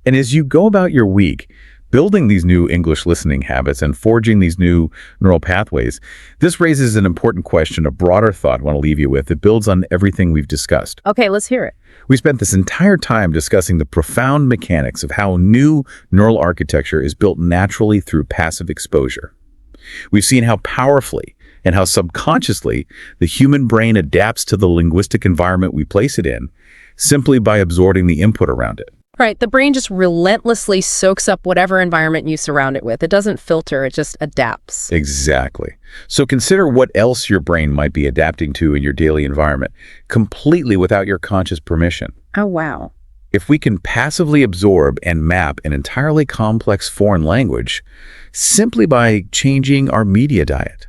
B: And as you go about your week, building these new English listening habits and forging these new neural pathways, this raises an important question, a broader thought I want to leave you with. It builds on everything we've discussed.
A: Okay, let's hear it.
B: We spent this entire time discussing the profound mechanics of how new neural architecture is built naturally through passive exposure. We've seen how powerfully and how subconsciously the human brain adapts to the linguistic environment we place it in simply by absorbing the input around it.
A: Right, the brain just relentlessly soaks up whatever environment you surround it with. It doesn't filter, it just adapts.
B: Exactly. So consider what else your brain might be adapting to in your daily environment, completely without your conscious permission.
A: Oh, wow.
B: If we can passively absorb and map an entirely complex foreign language simply by changing our media diet,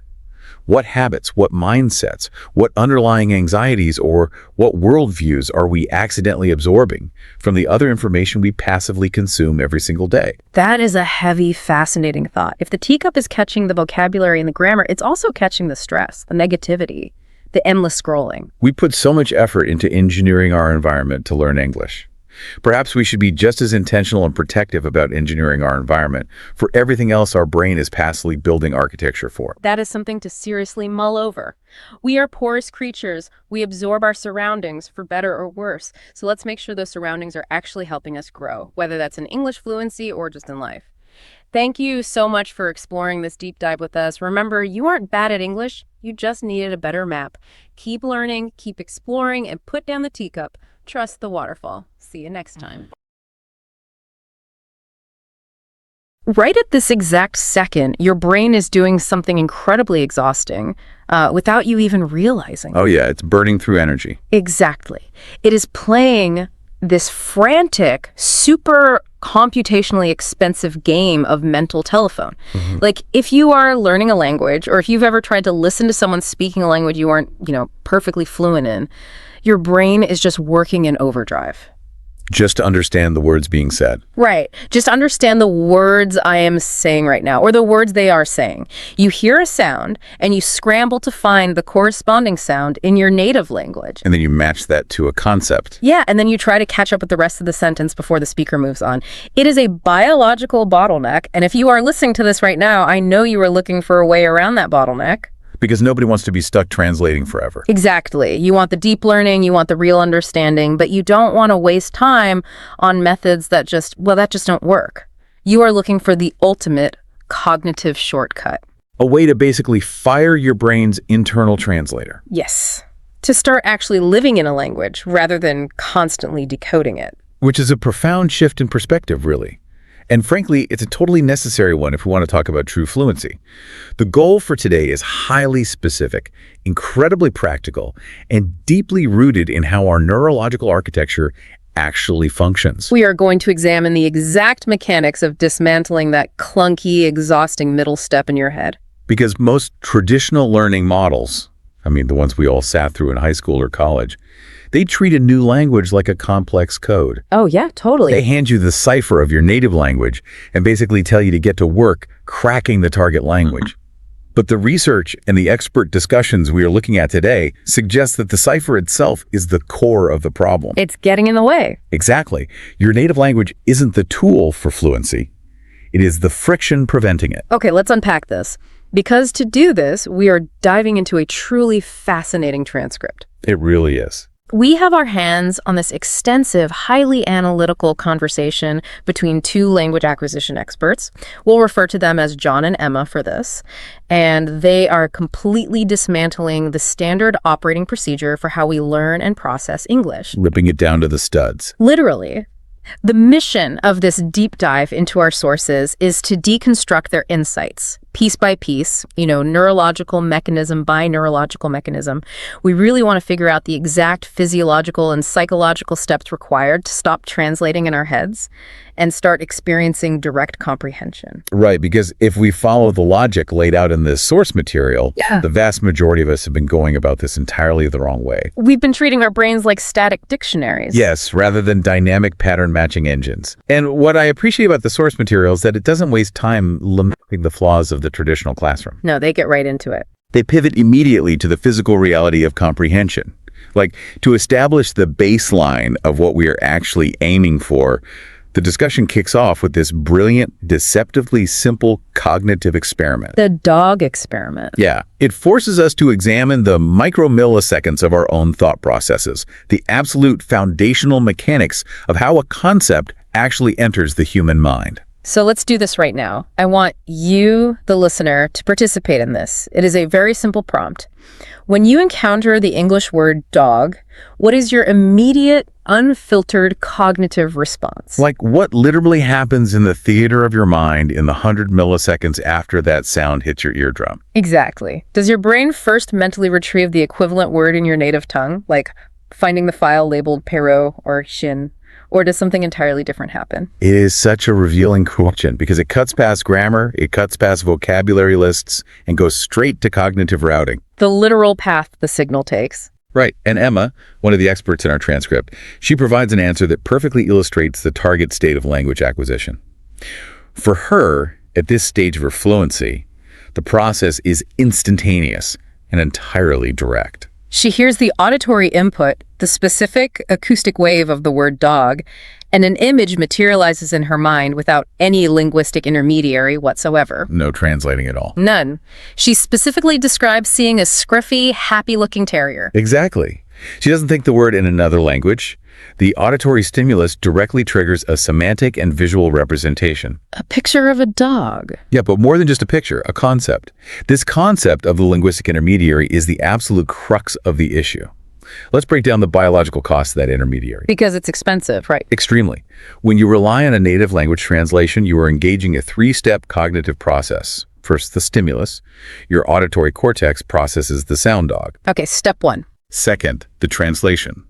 B: what habits, what mindsets, what underlying anxieties, or what worldviews are we accidentally absorbing from the other information we passively consume every single day?
A: That is a heavy, fascinating thought. If the teacup is catching the vocabulary and the grammar, it's also catching the stress, the negativity, the endless scrolling.
B: We put so much effort into engineering our environment to learn English. Perhaps we should be just as intentional and protective about engineering our environment for everything else our brain is passively building architecture for.
A: That is something to seriously mull over. We are porous creatures. We absorb our surroundings for better or worse. So let's make sure those surroundings are actually helping us grow, whether that's in English fluency or just in life. Thank you so much for exploring this deep dive with us. Remember, you aren't bad at English. You just needed a better map. Keep learning, keep exploring, and put down the teacup. Trust the waterfall. See you next time. Right at this exact second, your brain is doing something incredibly exhausting without you even realizing.
B: Oh yeah, it's burning through energy.
A: Exactly. It is playing this frantic, super computationally expensive game of mental telephone. Like if you are learning a language, or if you've ever tried to listen to someone speaking a language you aren't, perfectly fluent in, your brain is just working in overdrive.
B: Just to understand the words being said.
A: Right. Just understand the words I am saying right now, or the words they are saying. You hear a sound, and you scramble to find the corresponding sound in your native language.
B: And then you match that to a concept.
A: Yeah, and then you try to catch up with the rest of the sentence before the speaker moves on. It is a biological bottleneck, and if you are listening to this right now, I know you are looking for a way around that bottleneck.
B: Because nobody wants to be stuck translating forever.
A: Exactly. You want the deep learning, you want the real understanding, but you don't want to waste time on methods that just don't work. You are looking for the ultimate cognitive shortcut.
B: A way to basically fire your brain's internal translator.
A: Yes. To start actually living in a language rather than constantly decoding it.
B: Which is a profound shift in perspective, really. And frankly, it's a totally necessary one if we want to talk about true fluency. The goal for today is highly specific, incredibly practical, and deeply rooted in how our neurological architecture actually functions.
A: We are going to examine the exact mechanics of dismantling that clunky, exhausting middle step in your head.
B: Because most traditional learning models, the ones we all sat through in high school or college, they treat a new language like a complex code.
A: Oh, yeah, totally.
B: They hand you the cipher of your native language and basically tell you to get to work cracking the target language. But the research and the expert discussions we are looking at today suggest that the cipher itself is the core of the problem.
A: It's getting in the way.
B: Exactly. Your native language isn't the tool for fluency. It is the friction preventing it.
A: Okay, let's unpack this. Because to do this, we are diving into a truly fascinating transcript.
B: It really is.
A: We have our hands on this extensive, highly analytical conversation between 2 language acquisition experts. We'll refer to them as John and Emma for this. And they are completely dismantling the standard operating procedure for how we learn and process English.
B: Ripping it down to the studs.
A: Literally. The mission of this deep dive into our sources is to deconstruct their insights, piece by piece, neurological mechanism by neurological mechanism. We really want to figure out the exact physiological and psychological steps required to stop translating in our heads and start experiencing direct comprehension.
B: Right, because if we follow the logic laid out in this source material,
A: Yeah.
B: the vast majority of us have been going about this entirely the wrong way.
A: We've been treating our brains like static dictionaries.
B: Yes, rather than dynamic pattern matching engines. And what I appreciate about the source material is that it doesn't waste time lamenting the flaws of the traditional classroom.
A: No, they get right into it.
B: They pivot immediately to the physical reality of comprehension. Like, to establish the baseline of what we are actually aiming for, the discussion kicks off with this brilliant, deceptively simple cognitive experiment.
A: The dog experiment.
B: Yeah, it forces us to examine the micromilliseconds of our own thought processes, the absolute foundational mechanics of how a concept actually enters the human mind.
A: So let's do this right now. I want you, the listener, to participate in this. It is a very simple prompt. When you encounter the English word dog, what is your immediate, unfiltered cognitive response?
B: Like what literally happens in the theater of your mind in the 100 milliseconds after that sound hits your eardrum?
A: Exactly. Does your brain first mentally retrieve the equivalent word in your native tongue, like finding the file labeled Perot or Shin? Or does something entirely different happen?
B: It is such a revealing question because it cuts past grammar, it cuts past vocabulary lists, and goes straight to cognitive routing.
A: The literal path the signal takes.
B: Right. And Emma, one of the experts in our transcript, she provides an answer that perfectly illustrates the target state of language acquisition. For her, at this stage of her fluency, the process is instantaneous and entirely direct.
A: She hears the auditory input, the specific acoustic wave of the word dog, and an image materializes in her mind without any linguistic intermediary whatsoever.
B: No translating at all.
A: None. She specifically describes seeing a scruffy, happy-looking terrier.
B: Exactly. She doesn't think the word in another language. The auditory stimulus directly triggers a semantic and visual representation.
A: A picture of a dog.
B: Yeah, but more than just a picture, a concept. This concept of the linguistic intermediary is the absolute crux of the issue. Let's break down the biological cost of that intermediary.
A: Because it's expensive, right?
B: Extremely. When you rely on a native language translation, you are engaging a three-step cognitive process. First, the stimulus. Your auditory cortex processes the sound dog.
A: Okay, step one.
B: Second, the translation.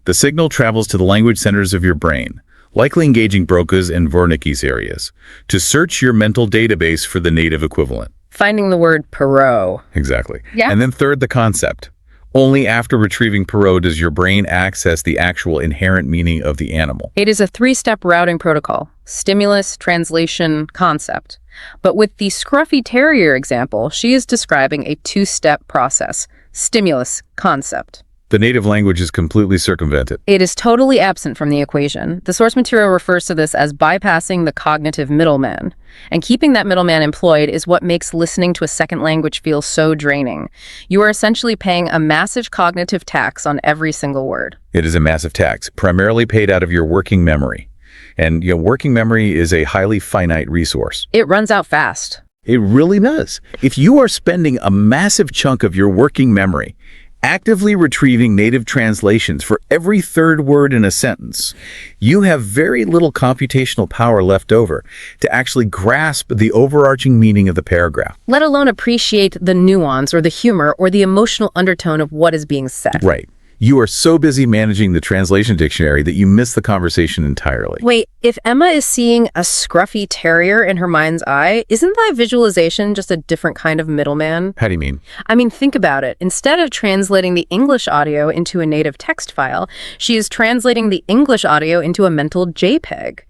B: The signal travels to the language centers of your brain, likely engaging Broca's and Wernicke's areas, to search your mental database for the native equivalent.
A: Finding the word Perot.
B: Exactly.
A: Yeah.
B: And then third, the concept. Only after retrieving Perot does your brain access the actual inherent meaning of the animal.
A: It is a three-step routing protocol. Stimulus, translation, concept. But with the scruffy terrier example, she is describing a two-step process. Stimulus, concept.
B: The native language is completely circumvented.
A: It is totally absent from the equation. The source material refers to this as bypassing the cognitive middleman. And keeping that middleman employed is what makes listening to a second language feel so draining. You are essentially paying a massive cognitive tax on every single word.
B: It is a massive tax, primarily paid out of your working memory. And working memory is a highly finite resource.
A: It runs out fast.
B: It really does. If you are spending a massive chunk of your working memory actively retrieving native translations for every third word in a sentence, you have very little computational power left over to actually grasp the overarching meaning of the paragraph.
A: Let alone appreciate the nuance or the humor or the emotional undertone of what is being said.
B: Right. You are so busy managing the translation dictionary that you miss the conversation entirely.
A: Wait, if Emma is seeing a scruffy terrier in her mind's eye, isn't that visualization just a different kind of middleman?
B: How do you mean?
A: I mean, think about it. Instead of translating the English audio into a native text file, she is translating the English audio into a mental JPEG.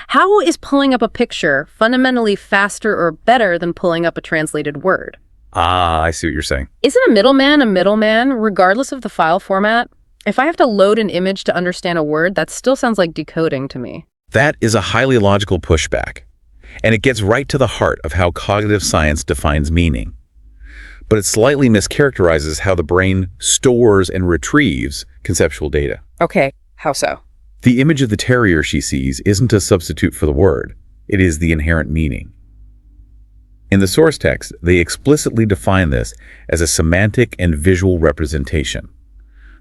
A: How is pulling up a picture fundamentally faster or better than pulling up a translated word?
B: Ah, I see what you're saying.
A: Isn't a middleman, regardless of the file format? If I have to load an image to understand a word, that still sounds like decoding to me.
B: That is a highly logical pushback, and it gets right to the heart of how cognitive science defines meaning. But it slightly mischaracterizes how the brain stores and retrieves conceptual data.
A: Okay, how so?
B: The image of the terrier she sees isn't a substitute for the word. It is the inherent meaning. In the source text, they explicitly define this as a semantic and visual representation.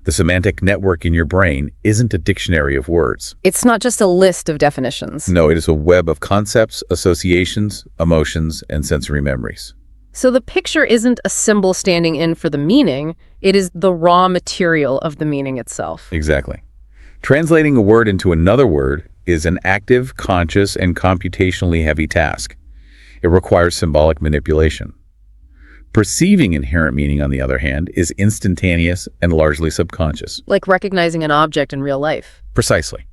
B: The semantic network in your brain isn't a dictionary of words.
A: It's not just a list of definitions.
B: No, it is a web of concepts, associations, emotions, and sensory memories.
A: So the picture isn't a symbol standing in for the meaning, it is the raw material of the meaning itself.
B: Exactly. Translating a word into another word is an active, conscious, and computationally heavy task. It requires symbolic manipulation. Perceiving inherent meaning, on the other hand, is instantaneous and largely subconscious.
A: Like recognizing an object in real life.
B: Precisely.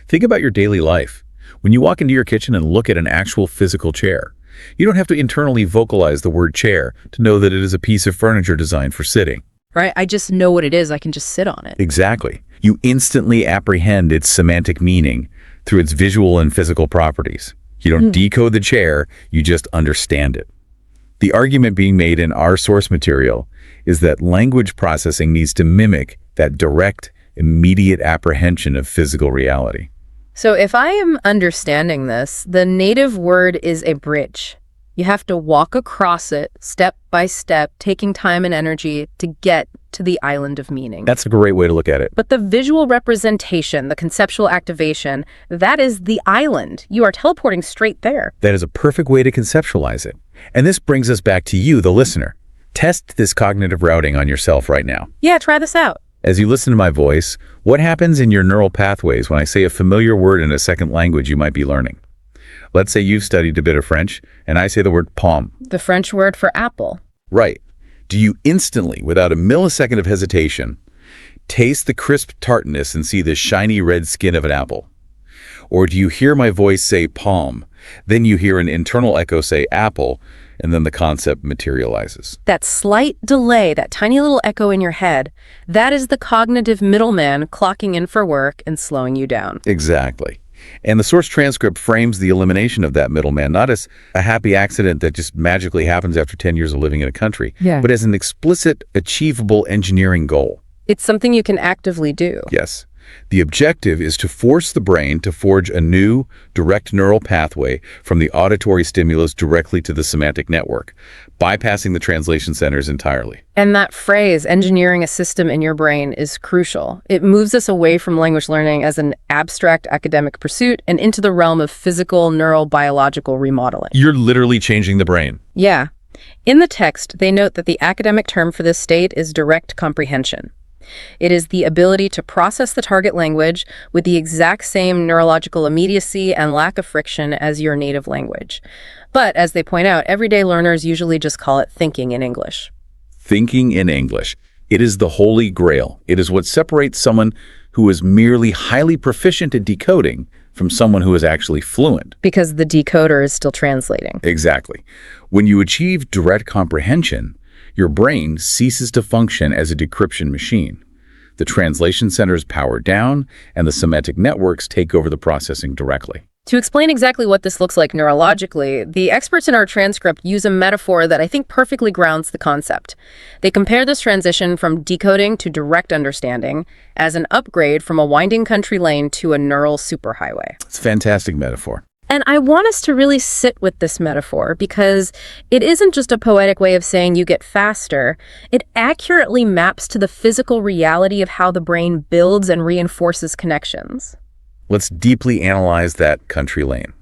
B: Think about your daily life. When you walk into your kitchen and look at an actual physical chair, you don't have to internally vocalize the word chair to know that it is a piece of furniture designed for sitting.
A: Right? I just know what it is. I can just sit on it.
B: Exactly. You instantly apprehend its semantic meaning through its visual and physical properties. You don't decode the chair, you just understand it. The argument being made in our source material is that language processing needs to mimic that direct, immediate apprehension of physical reality.
A: So if I am understanding this, the native word is a bridge. You have to walk across it step by step, taking time and energy to get to the island of meaning.
B: That's a great way to look at it.
A: But the visual representation, the conceptual activation, that is the island. You are teleporting straight there.
B: That is a perfect way to conceptualize it. And this brings us back to you, the listener. Test this cognitive routing on yourself right now.
A: Yeah, try this out.
B: As you listen to my voice, what happens in your neural pathways when I say a familiar word in a second language you might be learning? Let's say you've studied a bit of French, and I say the word pomme.
A: The French word for apple.
B: Right. Do you instantly, without a millisecond of hesitation, taste the crisp tartness and see the shiny red skin of an apple? Or do you hear my voice say pomme, then you hear an internal echo say apple, and then the concept materializes?
A: That slight delay, that tiny little echo in your head, that is the cognitive middleman clocking in for work and slowing you down.
B: Exactly. And the source transcript frames the elimination of that middleman not as a happy accident that just magically happens after 10 years of living in a country, but as an explicit, achievable engineering goal.
A: It's something you can actively do.
B: Yes. The objective is to force the brain to forge a new, direct neural pathway from the auditory stimulus directly to the semantic network, bypassing the translation centers entirely.
A: And that phrase, engineering a system in your brain, is crucial. It moves us away from language learning as an abstract academic pursuit and into the realm of physical, neurobiological remodeling.
B: You're literally changing the brain.
A: Yeah. In the text, they note that the academic term for this state is direct comprehension. It is the ability to process the target language with the exact same neurological immediacy and lack of friction as your native language. But, as they point out, everyday learners usually just call it thinking in English.
B: Thinking in English. It is the holy grail. It is what separates someone who is merely highly proficient at decoding from someone who is actually fluent.
A: Because the decoder is still translating.
B: Exactly. When you achieve direct comprehension, your brain ceases to function as a decryption machine. The translation centers power down, and the semantic networks take over the processing directly.
A: To explain exactly what this looks like neurologically, the experts in our transcript use a metaphor that I think perfectly grounds the concept. They compare this transition from decoding to direct understanding as an upgrade from a winding country lane to a neural superhighway.
B: It's a fantastic metaphor.
A: And I want us to really sit with this metaphor because it isn't just a poetic way of saying you get faster. It accurately maps to the physical reality of how the brain builds and reinforces connections.
B: Let's deeply analyze that country lane.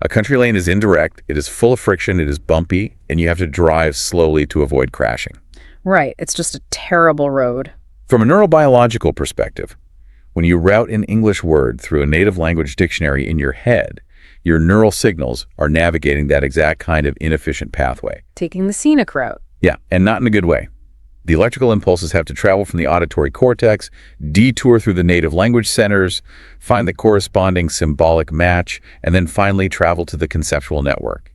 B: A country lane is indirect, it is full of friction, it is bumpy, and you have to drive slowly to avoid crashing.
A: Right, it's just a terrible road.
B: From a neurobiological perspective, when you route an English word through a native language dictionary in your head, your neural signals are navigating that exact kind of inefficient pathway.
A: Taking the scenic route.
B: Yeah, and not in a good way. The electrical impulses have to travel from the auditory cortex, detour through the native language centers, find the corresponding symbolic match, and then finally travel to the conceptual network.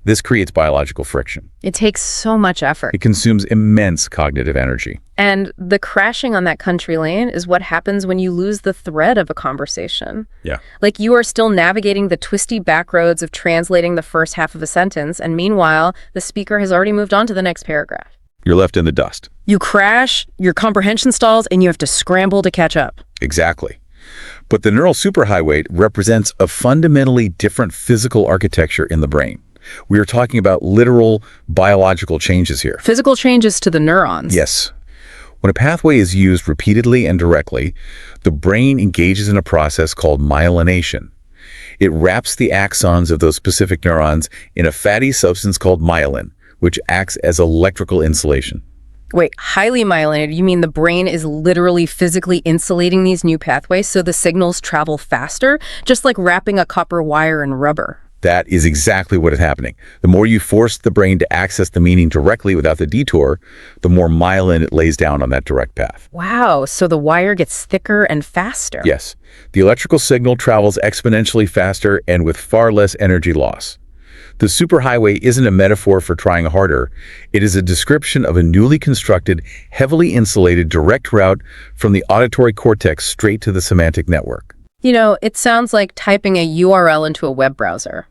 B: This creates biological friction.
A: It takes so much effort.
B: It consumes immense cognitive energy.
A: And the crashing on that country lane is what happens when you lose the thread of a conversation.
B: Yeah.
A: Like you are still navigating the twisty back roads of translating the first half of a sentence, and meanwhile, the speaker has already moved on to the next paragraph.
B: You're left in the dust.
A: You crash, your comprehension stalls, and you have to scramble to catch up.
B: Exactly. But the neural superhighway represents a fundamentally different physical architecture in the brain. We are talking about literal biological changes here.
A: Physical changes to the neurons.
B: Yes. When a pathway is used repeatedly and directly, the brain engages in a process called myelination. It wraps the axons of those specific neurons in a fatty substance called myelin, which acts as electrical insulation.
A: Wait, highly myelinated, you mean the brain is literally physically insulating these new pathways so the signals travel faster, just like wrapping a copper wire in rubber?
B: That is exactly what is happening. The more you force the brain to access the meaning directly without the detour, the more myelin it lays down on that direct path.
A: Wow, so the wire gets thicker and faster.
B: Yes, the electrical signal travels exponentially faster and with far less energy loss. The superhighway isn't a metaphor for trying harder. It is a description of a newly constructed, heavily insulated direct route from the auditory cortex straight to the semantic network.
A: You know, it sounds like typing a URL into a web browser.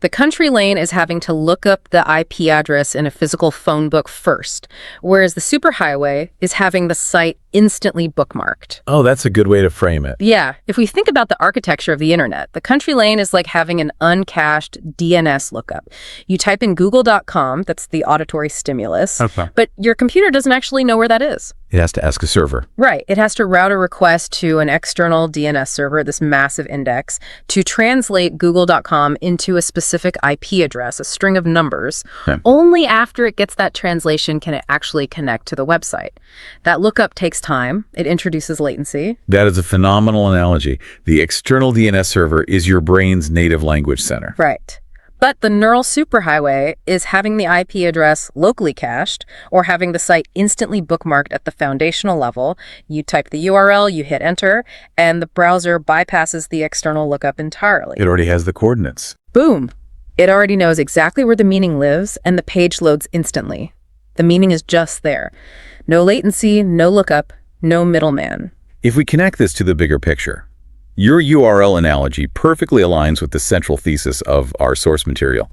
A: The country lane is having to look up the IP address in a physical phone book first, whereas the superhighway is having the site instantly bookmarked.
B: Oh, that's a good way to frame it.
A: Yeah, if we think about the architecture of the internet, the country lane is like having an uncached DNS lookup. You type in google.com, that's the auditory stimulus, but your computer doesn't actually know where that is.
B: It has to ask a server.
A: Right. It has to route a request to an external DNS server, this massive index, to translate google.com into a specific IP address, a string of numbers.
B: Okay.
A: Only after it gets that translation can it actually connect to the website. That lookup takes time. It introduces latency.
B: That is a phenomenal analogy. The external DNS server is your brain's native language center.
A: Right. But the neural superhighway is having the IP address locally cached or having the site instantly bookmarked at the foundational level. You type the URL, you hit enter, and the browser bypasses the external lookup entirely.
B: It already has the coordinates.
A: Boom! It already knows exactly where the meaning lives, and the page loads instantly. The meaning is just there. No latency, no lookup, no middleman.
B: If we connect this to the bigger picture, your URL analogy perfectly aligns with the central thesis of our source material.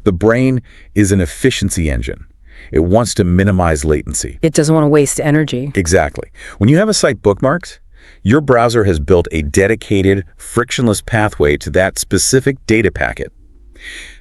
B: The brain is an efficiency engine. It wants to minimize latency.
A: It doesn't want to waste energy.
B: Exactly. When you have a site bookmarked, your browser has built a dedicated, frictionless pathway to that specific data packet.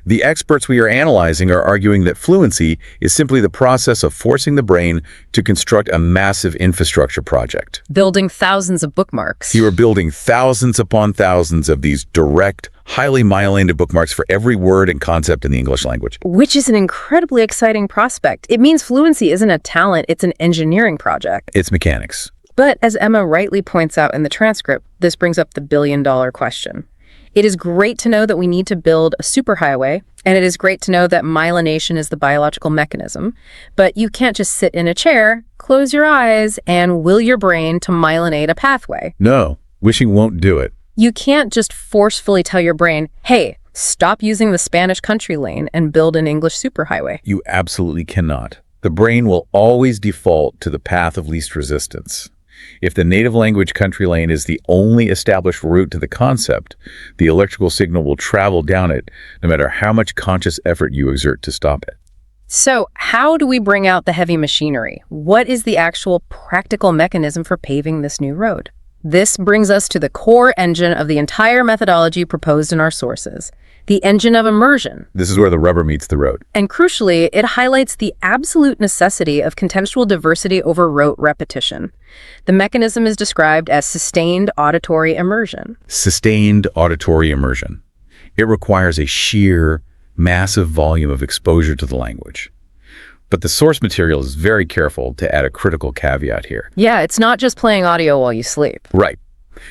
B: The experts we are analyzing are arguing that fluency is simply the process of forcing the brain to construct a massive infrastructure project.
A: Building thousands of bookmarks.
B: You are building thousands upon thousands of these direct, highly myelinated bookmarks for every word and concept in the English language.
A: Which is an incredibly exciting prospect. It means fluency isn't a talent, it's an engineering project.
B: It's mechanics.
A: But as Emma rightly points out in the transcript, this brings up the billion-dollar question. It is great to know that we need to build a superhighway, and it is great to know that myelination is the biological mechanism, but you can't just sit in a chair, close your eyes, and will your brain to myelinate a pathway.
B: No, wishing won't do it.
A: You can't just forcefully tell your brain, hey, stop using the Spanish country lane and build an English superhighway.
B: You absolutely cannot. The brain will always default to the path of least resistance. If the native language country lane is the only established route to the concept, the electrical signal will travel down it, no matter how much conscious effort you exert to stop it.
A: So how do we bring out the heavy machinery? What is the actual practical mechanism for paving this new road? This brings us to the core engine of the entire methodology proposed in our sources, the engine of immersion.
B: This is where the rubber meets the road.
A: And crucially, it highlights the absolute necessity of contextual diversity over rote repetition. The mechanism is described as sustained auditory immersion.
B: Sustained auditory immersion. It requires a sheer, massive volume of exposure to the language. But the source material is very careful to add a critical caveat here.
A: Yeah, it's not just playing audio while you sleep.
B: Right.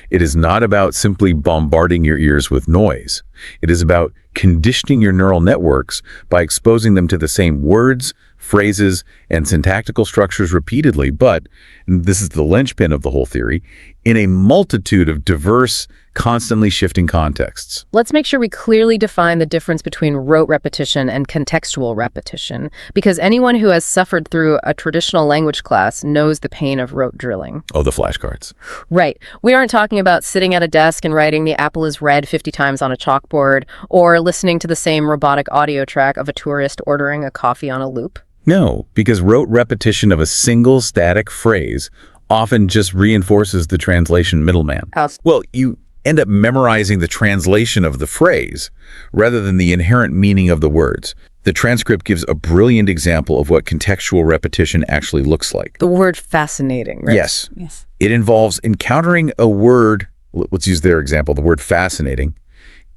B: It is not about simply bombarding your ears with noise. It is about conditioning your neural networks by exposing them to the same words, phrases, and syntactical structures repeatedly, but, and this is the linchpin of the whole theory, in a multitude of diverse, constantly shifting contexts.
A: Let's make sure we clearly define the difference between rote repetition and contextual repetition, because anyone who has suffered through a traditional language class knows the pain of rote drilling.
B: Oh, the flashcards.
A: Right. We aren't talking about sitting at a desk and writing "the apple is red" 50 times on a chalkboard, or listening to the same robotic audio track of a tourist ordering a coffee on a loop.
B: No, because rote repetition of a single static phrase often just reinforces the translation middleman. Well, you end up memorizing the translation of the phrase rather than the inherent meaning of the words. The transcript gives a brilliant example of what contextual repetition actually looks like.
A: The word fascinating, right?
B: Yes. It involves encountering a word, let's use their example, the word fascinating,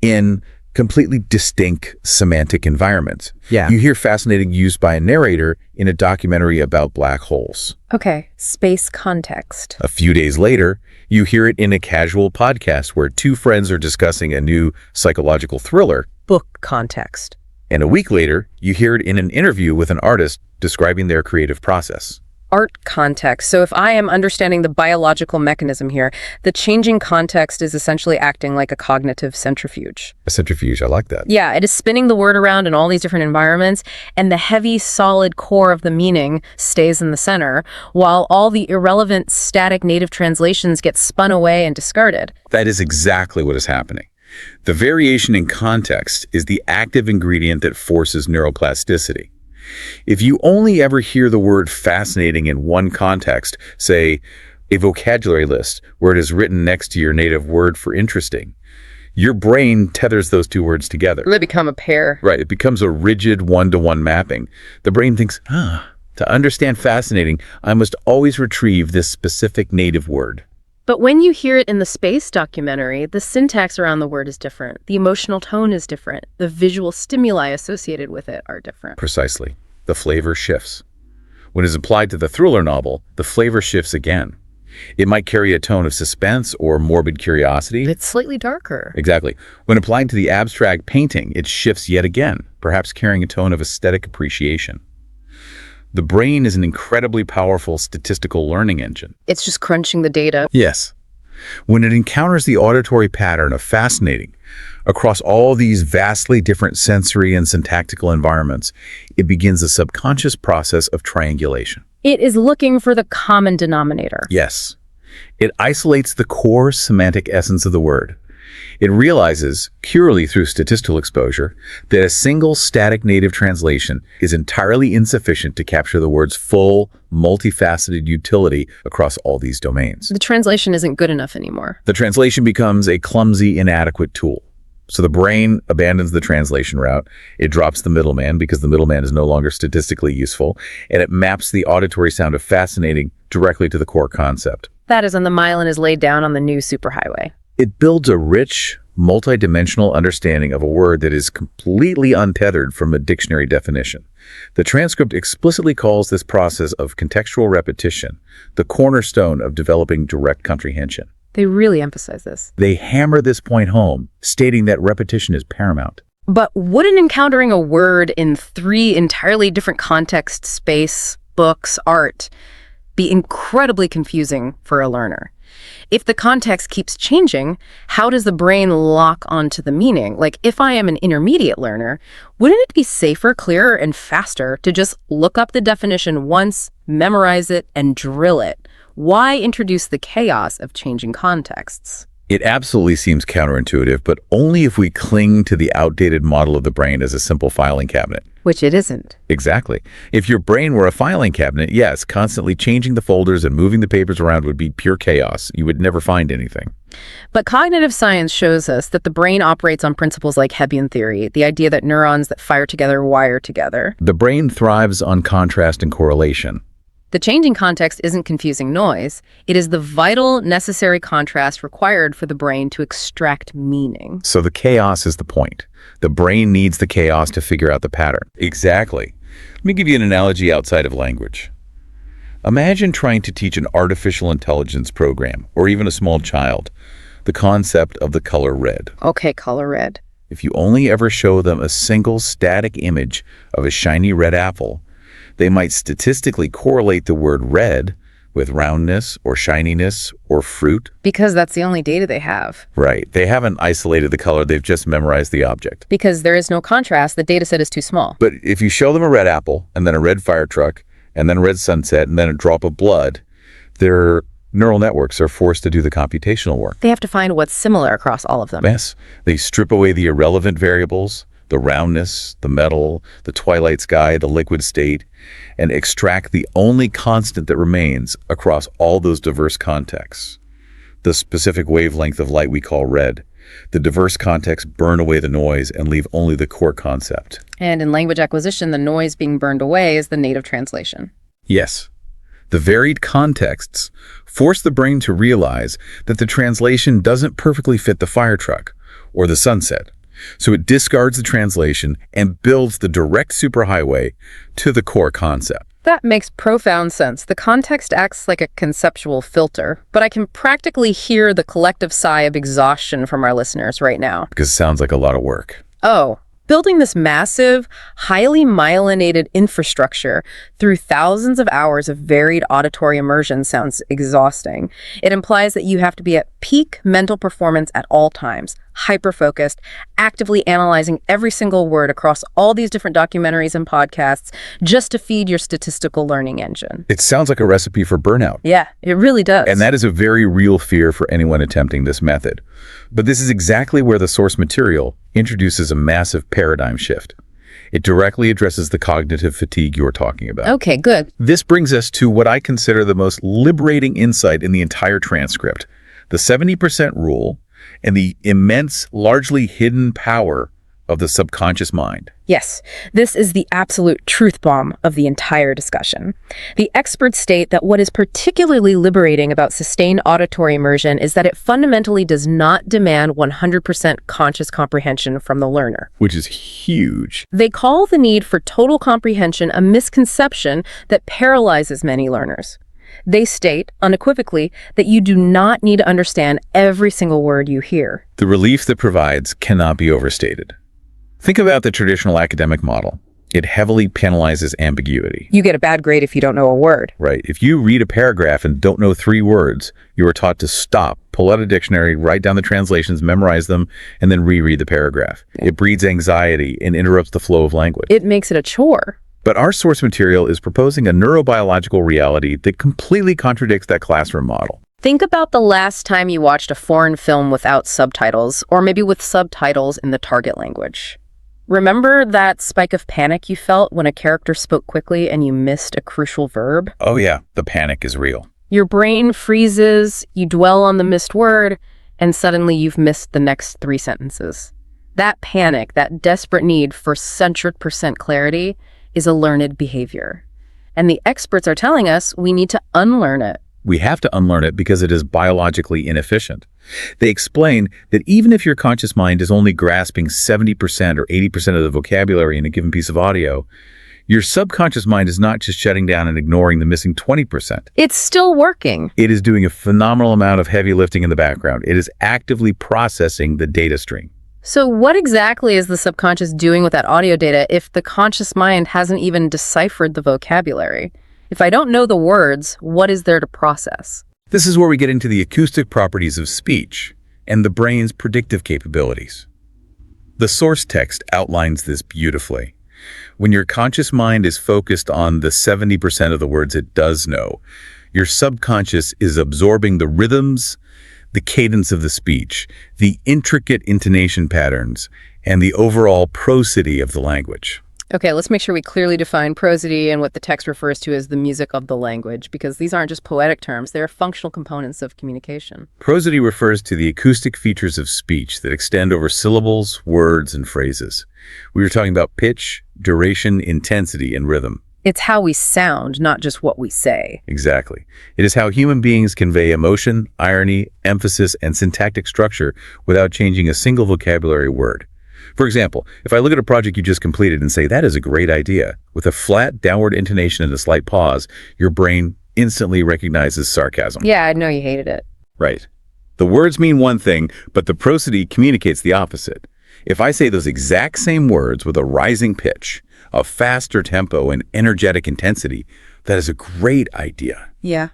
B: in completely distinct semantic environments.
A: Yeah.
B: You hear fascinating used by a narrator in a documentary about black holes.
A: Okay, space context.
B: A few days later, you hear it in a casual podcast where two friends are discussing a new psychological thriller.
A: Book context.
B: And a week later, you hear it in an interview with an artist describing their creative process.
A: Art context. So if I am understanding the biological mechanism here, the changing context is essentially acting like a cognitive centrifuge.
B: A centrifuge, I like that.
A: Yeah, it is spinning the word around in all these different environments, and the heavy, solid core of the meaning stays in the center, while all the irrelevant, static native translations get spun away and discarded.
B: That is exactly what is happening. The variation in context is the active ingredient that forces neuroplasticity. If you only ever hear the word fascinating in one context, say a vocabulary list where it is written next to your native word for interesting, your brain tethers those two words together.
A: They become a pair.
B: Right. It becomes a rigid one-to-one mapping. The brain thinks, to understand fascinating, I must always retrieve this specific native word.
A: But when you hear it in the space documentary, the syntax around the word is different. The emotional tone is different. The visual stimuli associated with it are different.
B: Precisely. The flavor shifts. When it is applied to the thriller novel, the flavor shifts again. It might carry a tone of suspense or morbid curiosity.
A: It's slightly darker.
B: Exactly. When applied to the abstract painting, it shifts yet again, perhaps carrying a tone of aesthetic appreciation. The brain is an incredibly powerful statistical learning engine.
A: It's just crunching the data.
B: Yes. When it encounters the auditory pattern of fascinating across all these vastly different sensory and syntactical environments, it begins a subconscious process of triangulation.
A: It is looking for the common denominator.
B: Yes. It isolates the core semantic essence of the word. It realizes, purely through statistical exposure, that a single static native translation is entirely insufficient to capture the word's full, multifaceted utility across all these domains.
A: The translation isn't good enough anymore.
B: The translation becomes a clumsy, inadequate tool. So the brain abandons the translation route. It drops the middleman because the middleman is no longer statistically useful, and it maps the auditory sound of fascinating directly to the core concept.
A: That is when the myelin is laid down on the new superhighway.
B: It builds a rich, multidimensional understanding of a word that is completely untethered from a dictionary definition. The transcript explicitly calls this process of contextual repetition the cornerstone of developing direct comprehension.
A: They really emphasize this.
B: They hammer this point home, stating that repetition is paramount.
A: But wouldn't encountering a word in 3 entirely different contexts, space, books, art, be incredibly confusing for a learner? If the context keeps changing, how does the brain lock onto the meaning? Like, if I am an intermediate learner, wouldn't it be safer, clearer, and faster to just look up the definition once, memorize it, and drill it? Why introduce the chaos of changing contexts?
B: It absolutely seems counterintuitive, but only if we cling to the outdated model of the brain as a simple filing cabinet.
A: Which it isn't.
B: Exactly. If your brain were a filing cabinet, yes, constantly changing the folders and moving the papers around would be pure chaos. You would never find anything.
A: But cognitive science shows us that the brain operates on principles like Hebbian theory, the idea that neurons that fire together wire together.
B: The brain thrives on contrast and correlation.
A: The changing context isn't confusing noise. It is the vital, necessary contrast required for the brain to extract meaning.
B: So the chaos is the point. The brain needs the chaos to figure out the pattern. Exactly. Let me give you an analogy outside of language. Imagine trying to teach an artificial intelligence program, or even a small child, the concept of the color red.
A: Okay, color red.
B: If you only ever show them a single static image of a shiny red apple, they might statistically correlate the word red with roundness or shininess or fruit.
A: Because that's the only data they have.
B: Right. They haven't isolated the color, they've just memorized the object.
A: Because there is no contrast, the data set is too small.
B: But if you show them a red apple, and then a red fire truck, and then a red sunset, and then a drop of blood, their neural networks are forced to do the computational work.
A: They have to find what's similar across all of them.
B: Yes. They strip away the irrelevant variables, the roundness, the metal, the twilight sky, the liquid state, and extract the only constant that remains across all those diverse contexts, the specific wavelength of light we call red. The diverse contexts burn away the noise and leave only the core concept.
A: And in language acquisition, the noise being burned away is the native translation.
B: Yes. The varied contexts force the brain to realize that the translation doesn't perfectly fit the fire truck or the sunset. So it discards the translation and builds the direct superhighway to the core concept.
A: That makes profound sense. The context acts like a conceptual filter, but I can practically hear the collective sigh of exhaustion from our listeners right now.
B: Because it sounds like a lot of work.
A: Oh, building this massive, highly myelinated infrastructure through thousands of hours of varied auditory immersion sounds exhausting. It implies that you have to be at peak mental performance at all times, hyper-focused, actively analyzing every single word across all these different documentaries and podcasts just to feed your statistical learning engine.
B: It sounds like a recipe for burnout.
A: Yeah, it really does.
B: And that is a very real fear for anyone attempting this method. But this is exactly where the source material introduces a massive paradigm shift. It directly addresses the cognitive fatigue you're talking about.
A: Okay, good.
B: This brings us to what I consider the most liberating insight in the entire transcript, the 70% rule and the immense, largely hidden power of the subconscious mind.
A: Yes, this is the absolute truth bomb of the entire discussion. The experts state that what is particularly liberating about sustained auditory immersion is that it fundamentally does not demand 100% conscious comprehension from the learner.
B: Which is huge.
A: They call the need for total comprehension a misconception that paralyzes many learners. They state, unequivocally, that you do not need to understand every single word you hear.
B: The relief that provides cannot be overstated. Think about the traditional academic model. It heavily penalizes ambiguity.
A: You get a bad grade if you don't know a word.
B: Right. If you read a paragraph and don't know 3 words, you are taught to stop, pull out a dictionary, write down the translations, memorize them, and then reread the paragraph. It breeds anxiety and interrupts the flow of language.
A: It makes it a chore.
B: But our source material is proposing a neurobiological reality that completely contradicts that classroom model.
A: Think about the last time you watched a foreign film without subtitles, or maybe with subtitles in the target language. Remember that spike of panic you felt when a character spoke quickly and you missed a crucial verb?
B: Oh yeah, the panic is real.
A: Your brain freezes, you dwell on the missed word, and suddenly you've missed the next 3 sentences. That panic, that desperate need for 100% clarity, is a learned behavior. And the experts are telling us we need to unlearn it.
B: We have to unlearn it because it is biologically inefficient. They explain that even if your conscious mind is only grasping 70% or 80% of the vocabulary in a given piece of audio, your subconscious mind is not just shutting down and ignoring the missing 20%.
A: It's still working.
B: It is doing a phenomenal amount of heavy lifting in the background. It is actively processing the data stream.
A: So what exactly is the subconscious doing with that audio data if the conscious mind hasn't even deciphered the vocabulary? If I don't know the words, what is there to process?
B: This is where we get into the acoustic properties of speech and the brain's predictive capabilities. The source text outlines this beautifully. When your conscious mind is focused on the 70% of the words it does know, your subconscious is absorbing the rhythms, the cadence of the speech, the intricate intonation patterns, and the overall prosody of the language.
A: Okay, let's make sure we clearly define prosody and what the text refers to as the music of the language, because these aren't just poetic terms, they're functional components of communication.
B: Prosody refers to the acoustic features of speech that extend over syllables, words, and phrases. We were talking about pitch, duration, intensity, and rhythm.
A: It's how we sound, not just what we say.
B: Exactly. It is how human beings convey emotion, irony, emphasis, and syntactic structure without changing a single vocabulary word. For example, if I look at a project you just completed and say, that is a great idea, with a flat downward intonation and a slight pause, your brain instantly recognizes sarcasm.
A: Yeah, I know you hated it.
B: Right. The words mean one thing, but the prosody communicates the opposite. If I say those exact same words with a rising pitch, a faster tempo, and energetic intensity, that is a great idea.
A: Yeah.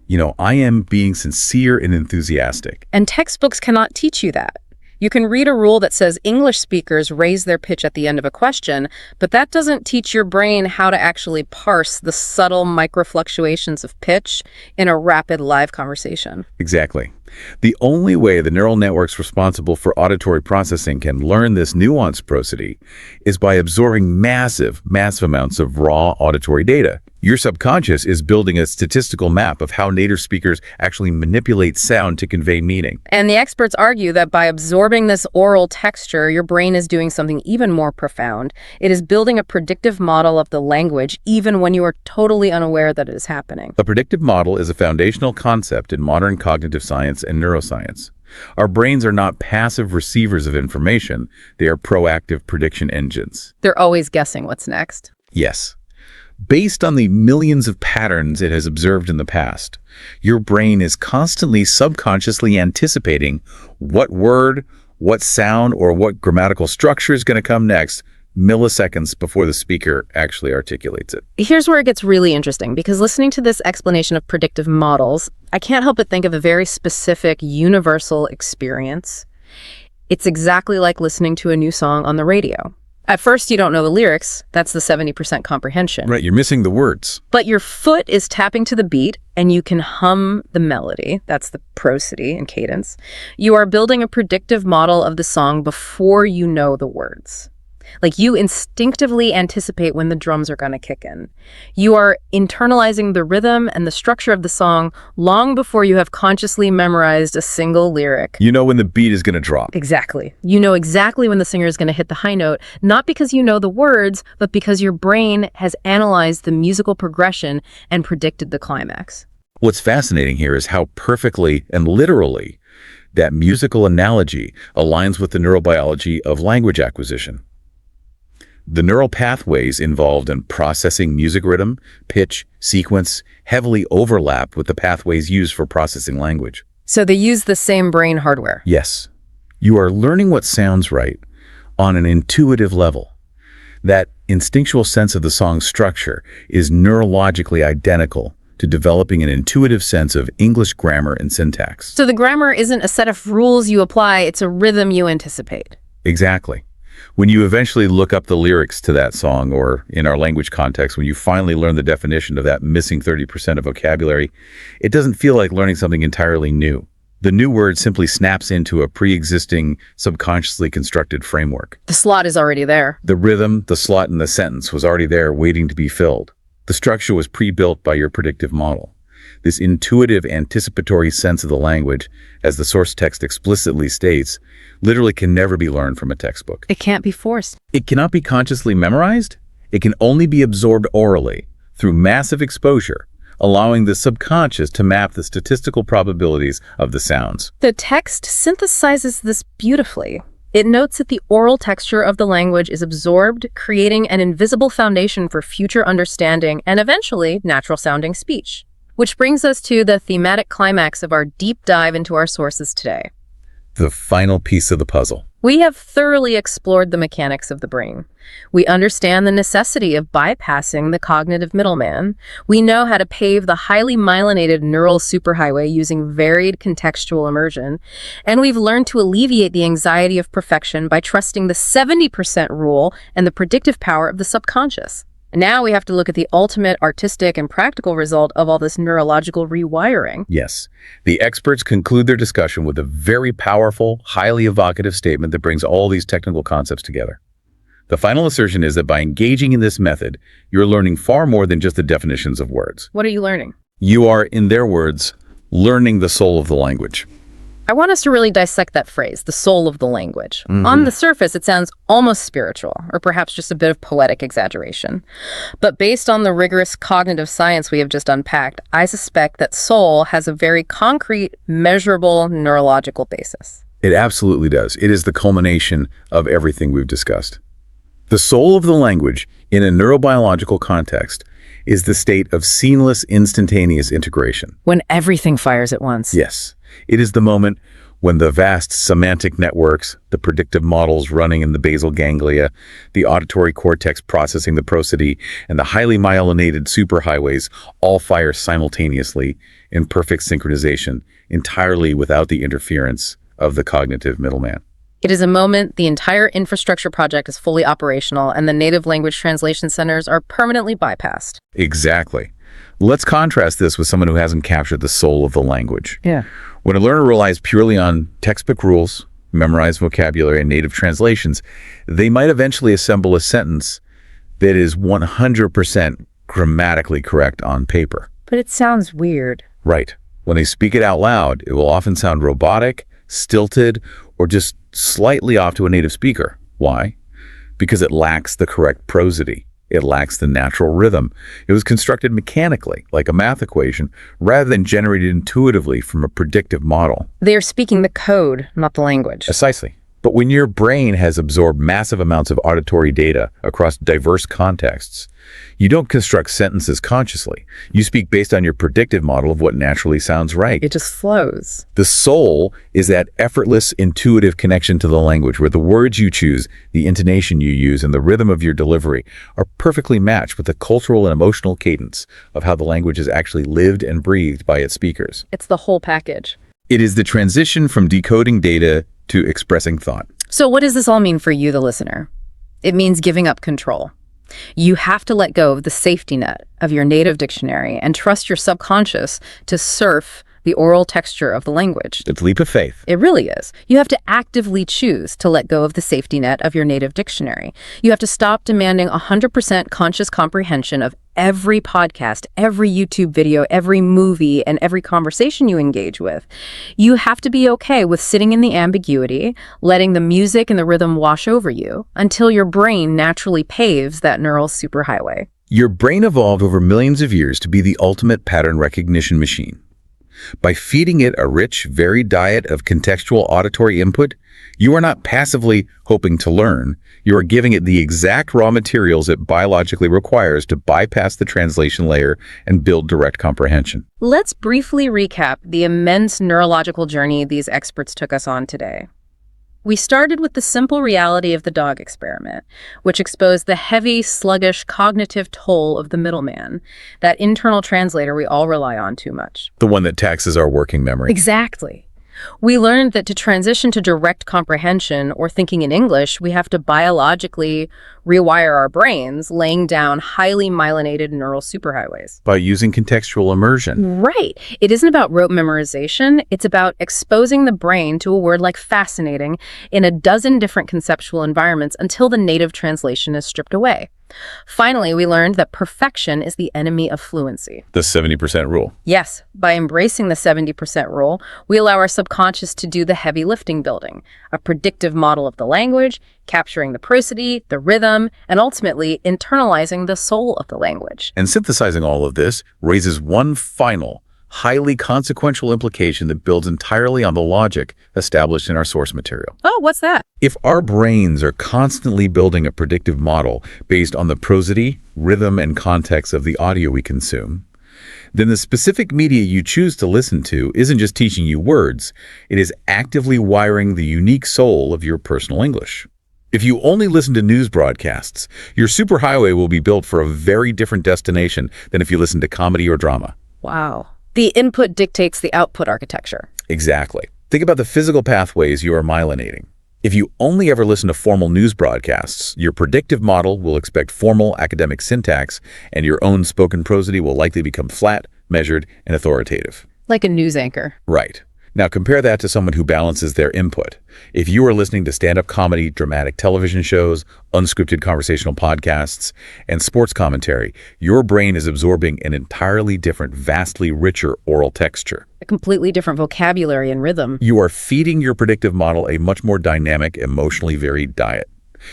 B: You know, I am being sincere and enthusiastic.
A: And textbooks cannot teach you that. You can read a rule that says English speakers raise their pitch at the end of a question, but that doesn't teach your brain how to actually parse the subtle microfluctuations of pitch in a rapid live conversation.
B: Exactly. The only way the neural networks responsible for auditory processing can learn this nuanced prosody is by absorbing massive amounts of raw auditory data. Your subconscious is building a statistical map of how native speakers actually manipulate sound to convey meaning.
A: And the experts argue that by absorbing this oral texture, your brain is doing something even more profound. It is building a predictive model of the language, even when you are totally unaware that it is happening.
B: A predictive model is a foundational concept in modern cognitive science and neuroscience. Our brains are not passive receivers of information. They are proactive prediction engines.
A: They're always guessing what's next.
B: Yes. Based on the millions of patterns it has observed in the past, your brain is constantly subconsciously anticipating what word, what sound, or what grammatical structure is going to come next milliseconds before the speaker actually articulates it.
A: Here's where it gets really interesting, because listening to this explanation of predictive models, I can't help but think of a very specific, universal experience. It's exactly like listening to a new song on the radio. At first, you don't know the lyrics. That's the 70% comprehension.
B: Right, you're missing the words.
A: But your foot is tapping to the beat, and you can hum the melody. That's the prosody and cadence. You are building a predictive model of the song before you know the words. Like, you instinctively anticipate when the drums are going to kick in. You are internalizing the rhythm and the structure of the song long before you have consciously memorized a single lyric.
B: You know when the beat is going to drop.
A: Exactly. You know exactly when the singer is going to hit the high note, not because you know the words, but because your brain has analyzed the musical progression and predicted the climax.
B: What's fascinating here is how perfectly and literally that musical analogy aligns with the neurobiology of language acquisition. The neural pathways involved in processing music rhythm, pitch, sequence heavily overlap with the pathways used for processing language.
A: So they use the same brain hardware.
B: Yes. You are learning what sounds right on an intuitive level. That instinctual sense of the song's structure is neurologically identical to developing an intuitive sense of English grammar and syntax.
A: So the grammar isn't a set of rules you apply, it's a rhythm you anticipate.
B: Exactly. When you eventually look up the lyrics to that song, or in our language context, when you finally learn the definition of that missing 30% of vocabulary, it doesn't feel like learning something entirely new. The new word simply snaps into a pre-existing, subconsciously constructed framework.
A: The slot is already there.
B: The rhythm, the slot in the sentence was already there waiting to be filled. The structure was pre-built by your predictive model. This intuitive, anticipatory sense of the language, as the source text explicitly states, literally can never be learned from a textbook.
A: It can't be forced.
B: It cannot be consciously memorized. It can only be absorbed orally through massive exposure, allowing the subconscious to map the statistical probabilities of the sounds.
A: The text synthesizes this beautifully. It notes that the oral texture of the language is absorbed, creating an invisible foundation for future understanding and eventually natural-sounding speech. Which brings us to the thematic climax of our deep dive into our sources today.
B: The final piece of the puzzle.
A: We have thoroughly explored the mechanics of the brain. We understand the necessity of bypassing the cognitive middleman. We know how to pave the highly myelinated neural superhighway using varied contextual immersion. And we've learned to alleviate the anxiety of perfection by trusting the 70% rule and the predictive power of the subconscious. Now we have to look at the ultimate artistic and practical result of all this neurological rewiring.
B: Yes. The experts conclude their discussion with a very powerful, highly evocative statement that brings all these technical concepts together. The final assertion is that by engaging in this method, you're learning far more than just the definitions of words.
A: What are you learning?
B: You are, in their words, learning the soul of the language.
A: I want us to really dissect that phrase, the soul of the language. On the surface, it sounds almost spiritual, or perhaps just a bit of poetic exaggeration. But based on the rigorous cognitive science we have just unpacked, I suspect that soul has a very concrete, measurable neurological basis.
B: It absolutely does. It is the culmination of everything we've discussed. The soul of the language, in a neurobiological context, is the state of seamless, instantaneous integration.
A: When everything fires at once.
B: Yes. It is the moment when the vast semantic networks, the predictive models running in the basal ganglia, the auditory cortex processing the prosody, and the highly myelinated superhighways all fire simultaneously in perfect synchronization, entirely without the interference of the cognitive middleman.
A: It is a moment the entire infrastructure project is fully operational and the native language translation centers are permanently bypassed.
B: Exactly. Let's contrast this with someone who hasn't captured the soul of the language.
A: Yeah.
B: When a learner relies purely on textbook rules, memorized vocabulary, and native translations, they might eventually assemble a sentence that is 100% grammatically correct on paper.
A: But it sounds weird.
B: Right. When they speak it out loud, it will often sound robotic, stilted, or just slightly off to a native speaker. Why? Because it lacks the correct prosody. It lacks the natural rhythm. It was constructed mechanically, like a math equation, rather than generated intuitively from a predictive model.
A: They are speaking the code, not the language.
B: Precisely. But when your brain has absorbed massive amounts of auditory data across diverse contexts, you don't construct sentences consciously. You speak based on your predictive model of what naturally sounds right.
A: It just flows.
B: The soul is that effortless, intuitive connection to the language where the words you choose, the intonation you use, and the rhythm of your delivery are perfectly matched with the cultural and emotional cadence of how the language is actually lived and breathed by its speakers.
A: It's the whole package.
B: It is the transition from decoding data to expressing thought.
A: So what does this all mean for you, the listener? It means giving up control. You have to let go of the safety net of your native dictionary and trust your subconscious to surf the oral texture of the language.
B: It's a leap of faith.
A: It really is. You have to actively choose to let go of the safety net of your native dictionary. You have to stop demanding 100% conscious comprehension of every podcast, every YouTube video, every movie, and every conversation you engage with. You have to be okay with sitting in the ambiguity, letting the music and the rhythm wash over you until your brain naturally paves that neural superhighway.
B: Your brain evolved over millions of years to be the ultimate pattern recognition machine. By feeding it a rich, varied diet of contextual auditory input, you are not passively hoping to learn. You are giving it the exact raw materials it biologically requires to bypass the translation layer and build direct comprehension.
A: Let's briefly recap the immense neurological journey these experts took us on today. We started with the simple reality of the dog experiment, which exposed the heavy, sluggish cognitive toll of the middleman, that internal translator we all rely on too much.
B: The one that taxes our working memory.
A: Exactly. We learned that to transition to direct comprehension or thinking in English, we have to biologically rewire our brains, laying down highly myelinated neural superhighways.
B: By using contextual immersion.
A: Right. It isn't about rote memorization. It's about exposing the brain to a word like fascinating in a dozen different conceptual environments until the native translation is stripped away. Finally, we learned that perfection is the enemy of fluency.
B: The 70% rule.
A: Yes, by embracing the 70% rule, we allow our subconscious to do the heavy lifting building, a predictive model of the language, capturing the prosody, the rhythm, and ultimately internalizing the soul of the language.
B: And synthesizing all of this raises one final, highly consequential implication that builds entirely on the logic established in our source material.
A: Oh, what's that?
B: If our brains are constantly building a predictive model based on the prosody, rhythm, and context of the audio we consume, then the specific media you choose to listen to isn't just teaching you words, it is actively wiring the unique soul of your personal English. If you only listen to news broadcasts, your superhighway will be built for a very different destination than if you listen to comedy or drama.
A: Wow. The input dictates the output architecture.
B: Exactly. Think about the physical pathways you are myelinating. If you only ever listen to formal news broadcasts, your predictive model will expect formal academic syntax, and your own spoken prosody will likely become flat, measured, and authoritative.
A: Like a news anchor.
B: Right. Now compare that to someone who balances their input. If you are listening to stand-up comedy, dramatic television shows, unscripted conversational podcasts, and sports commentary, your brain is absorbing an entirely different, vastly richer oral texture.
A: A completely different vocabulary and rhythm.
B: You are feeding your predictive model a much more dynamic, emotionally varied diet.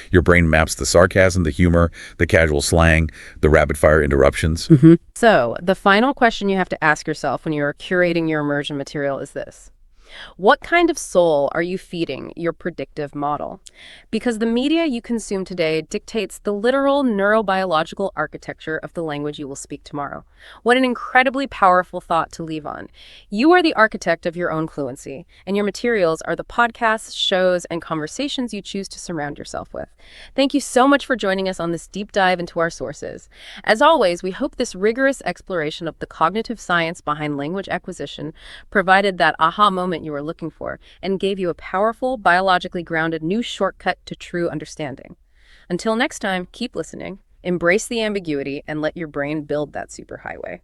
B: Your brain maps the sarcasm, the humor, the casual slang, the rapid-fire interruptions.
A: So, the final question you have to ask yourself when you are curating your immersion material is this. What kind of soul are you feeding your predictive model? Because the media you consume today dictates the literal neurobiological architecture of the language you will speak tomorrow. What an incredibly powerful thought to leave on. You are the architect of your own fluency, and your materials are the podcasts, shows, and conversations you choose to surround yourself with. Thank you so much for joining us on this deep dive into our sources. As always, we hope this rigorous exploration of the cognitive science behind language acquisition provided that aha moment you were looking for and gave you a powerful, biologically grounded new shortcut to true understanding. Until next time, keep listening, embrace the ambiguity, and let your brain build that superhighway.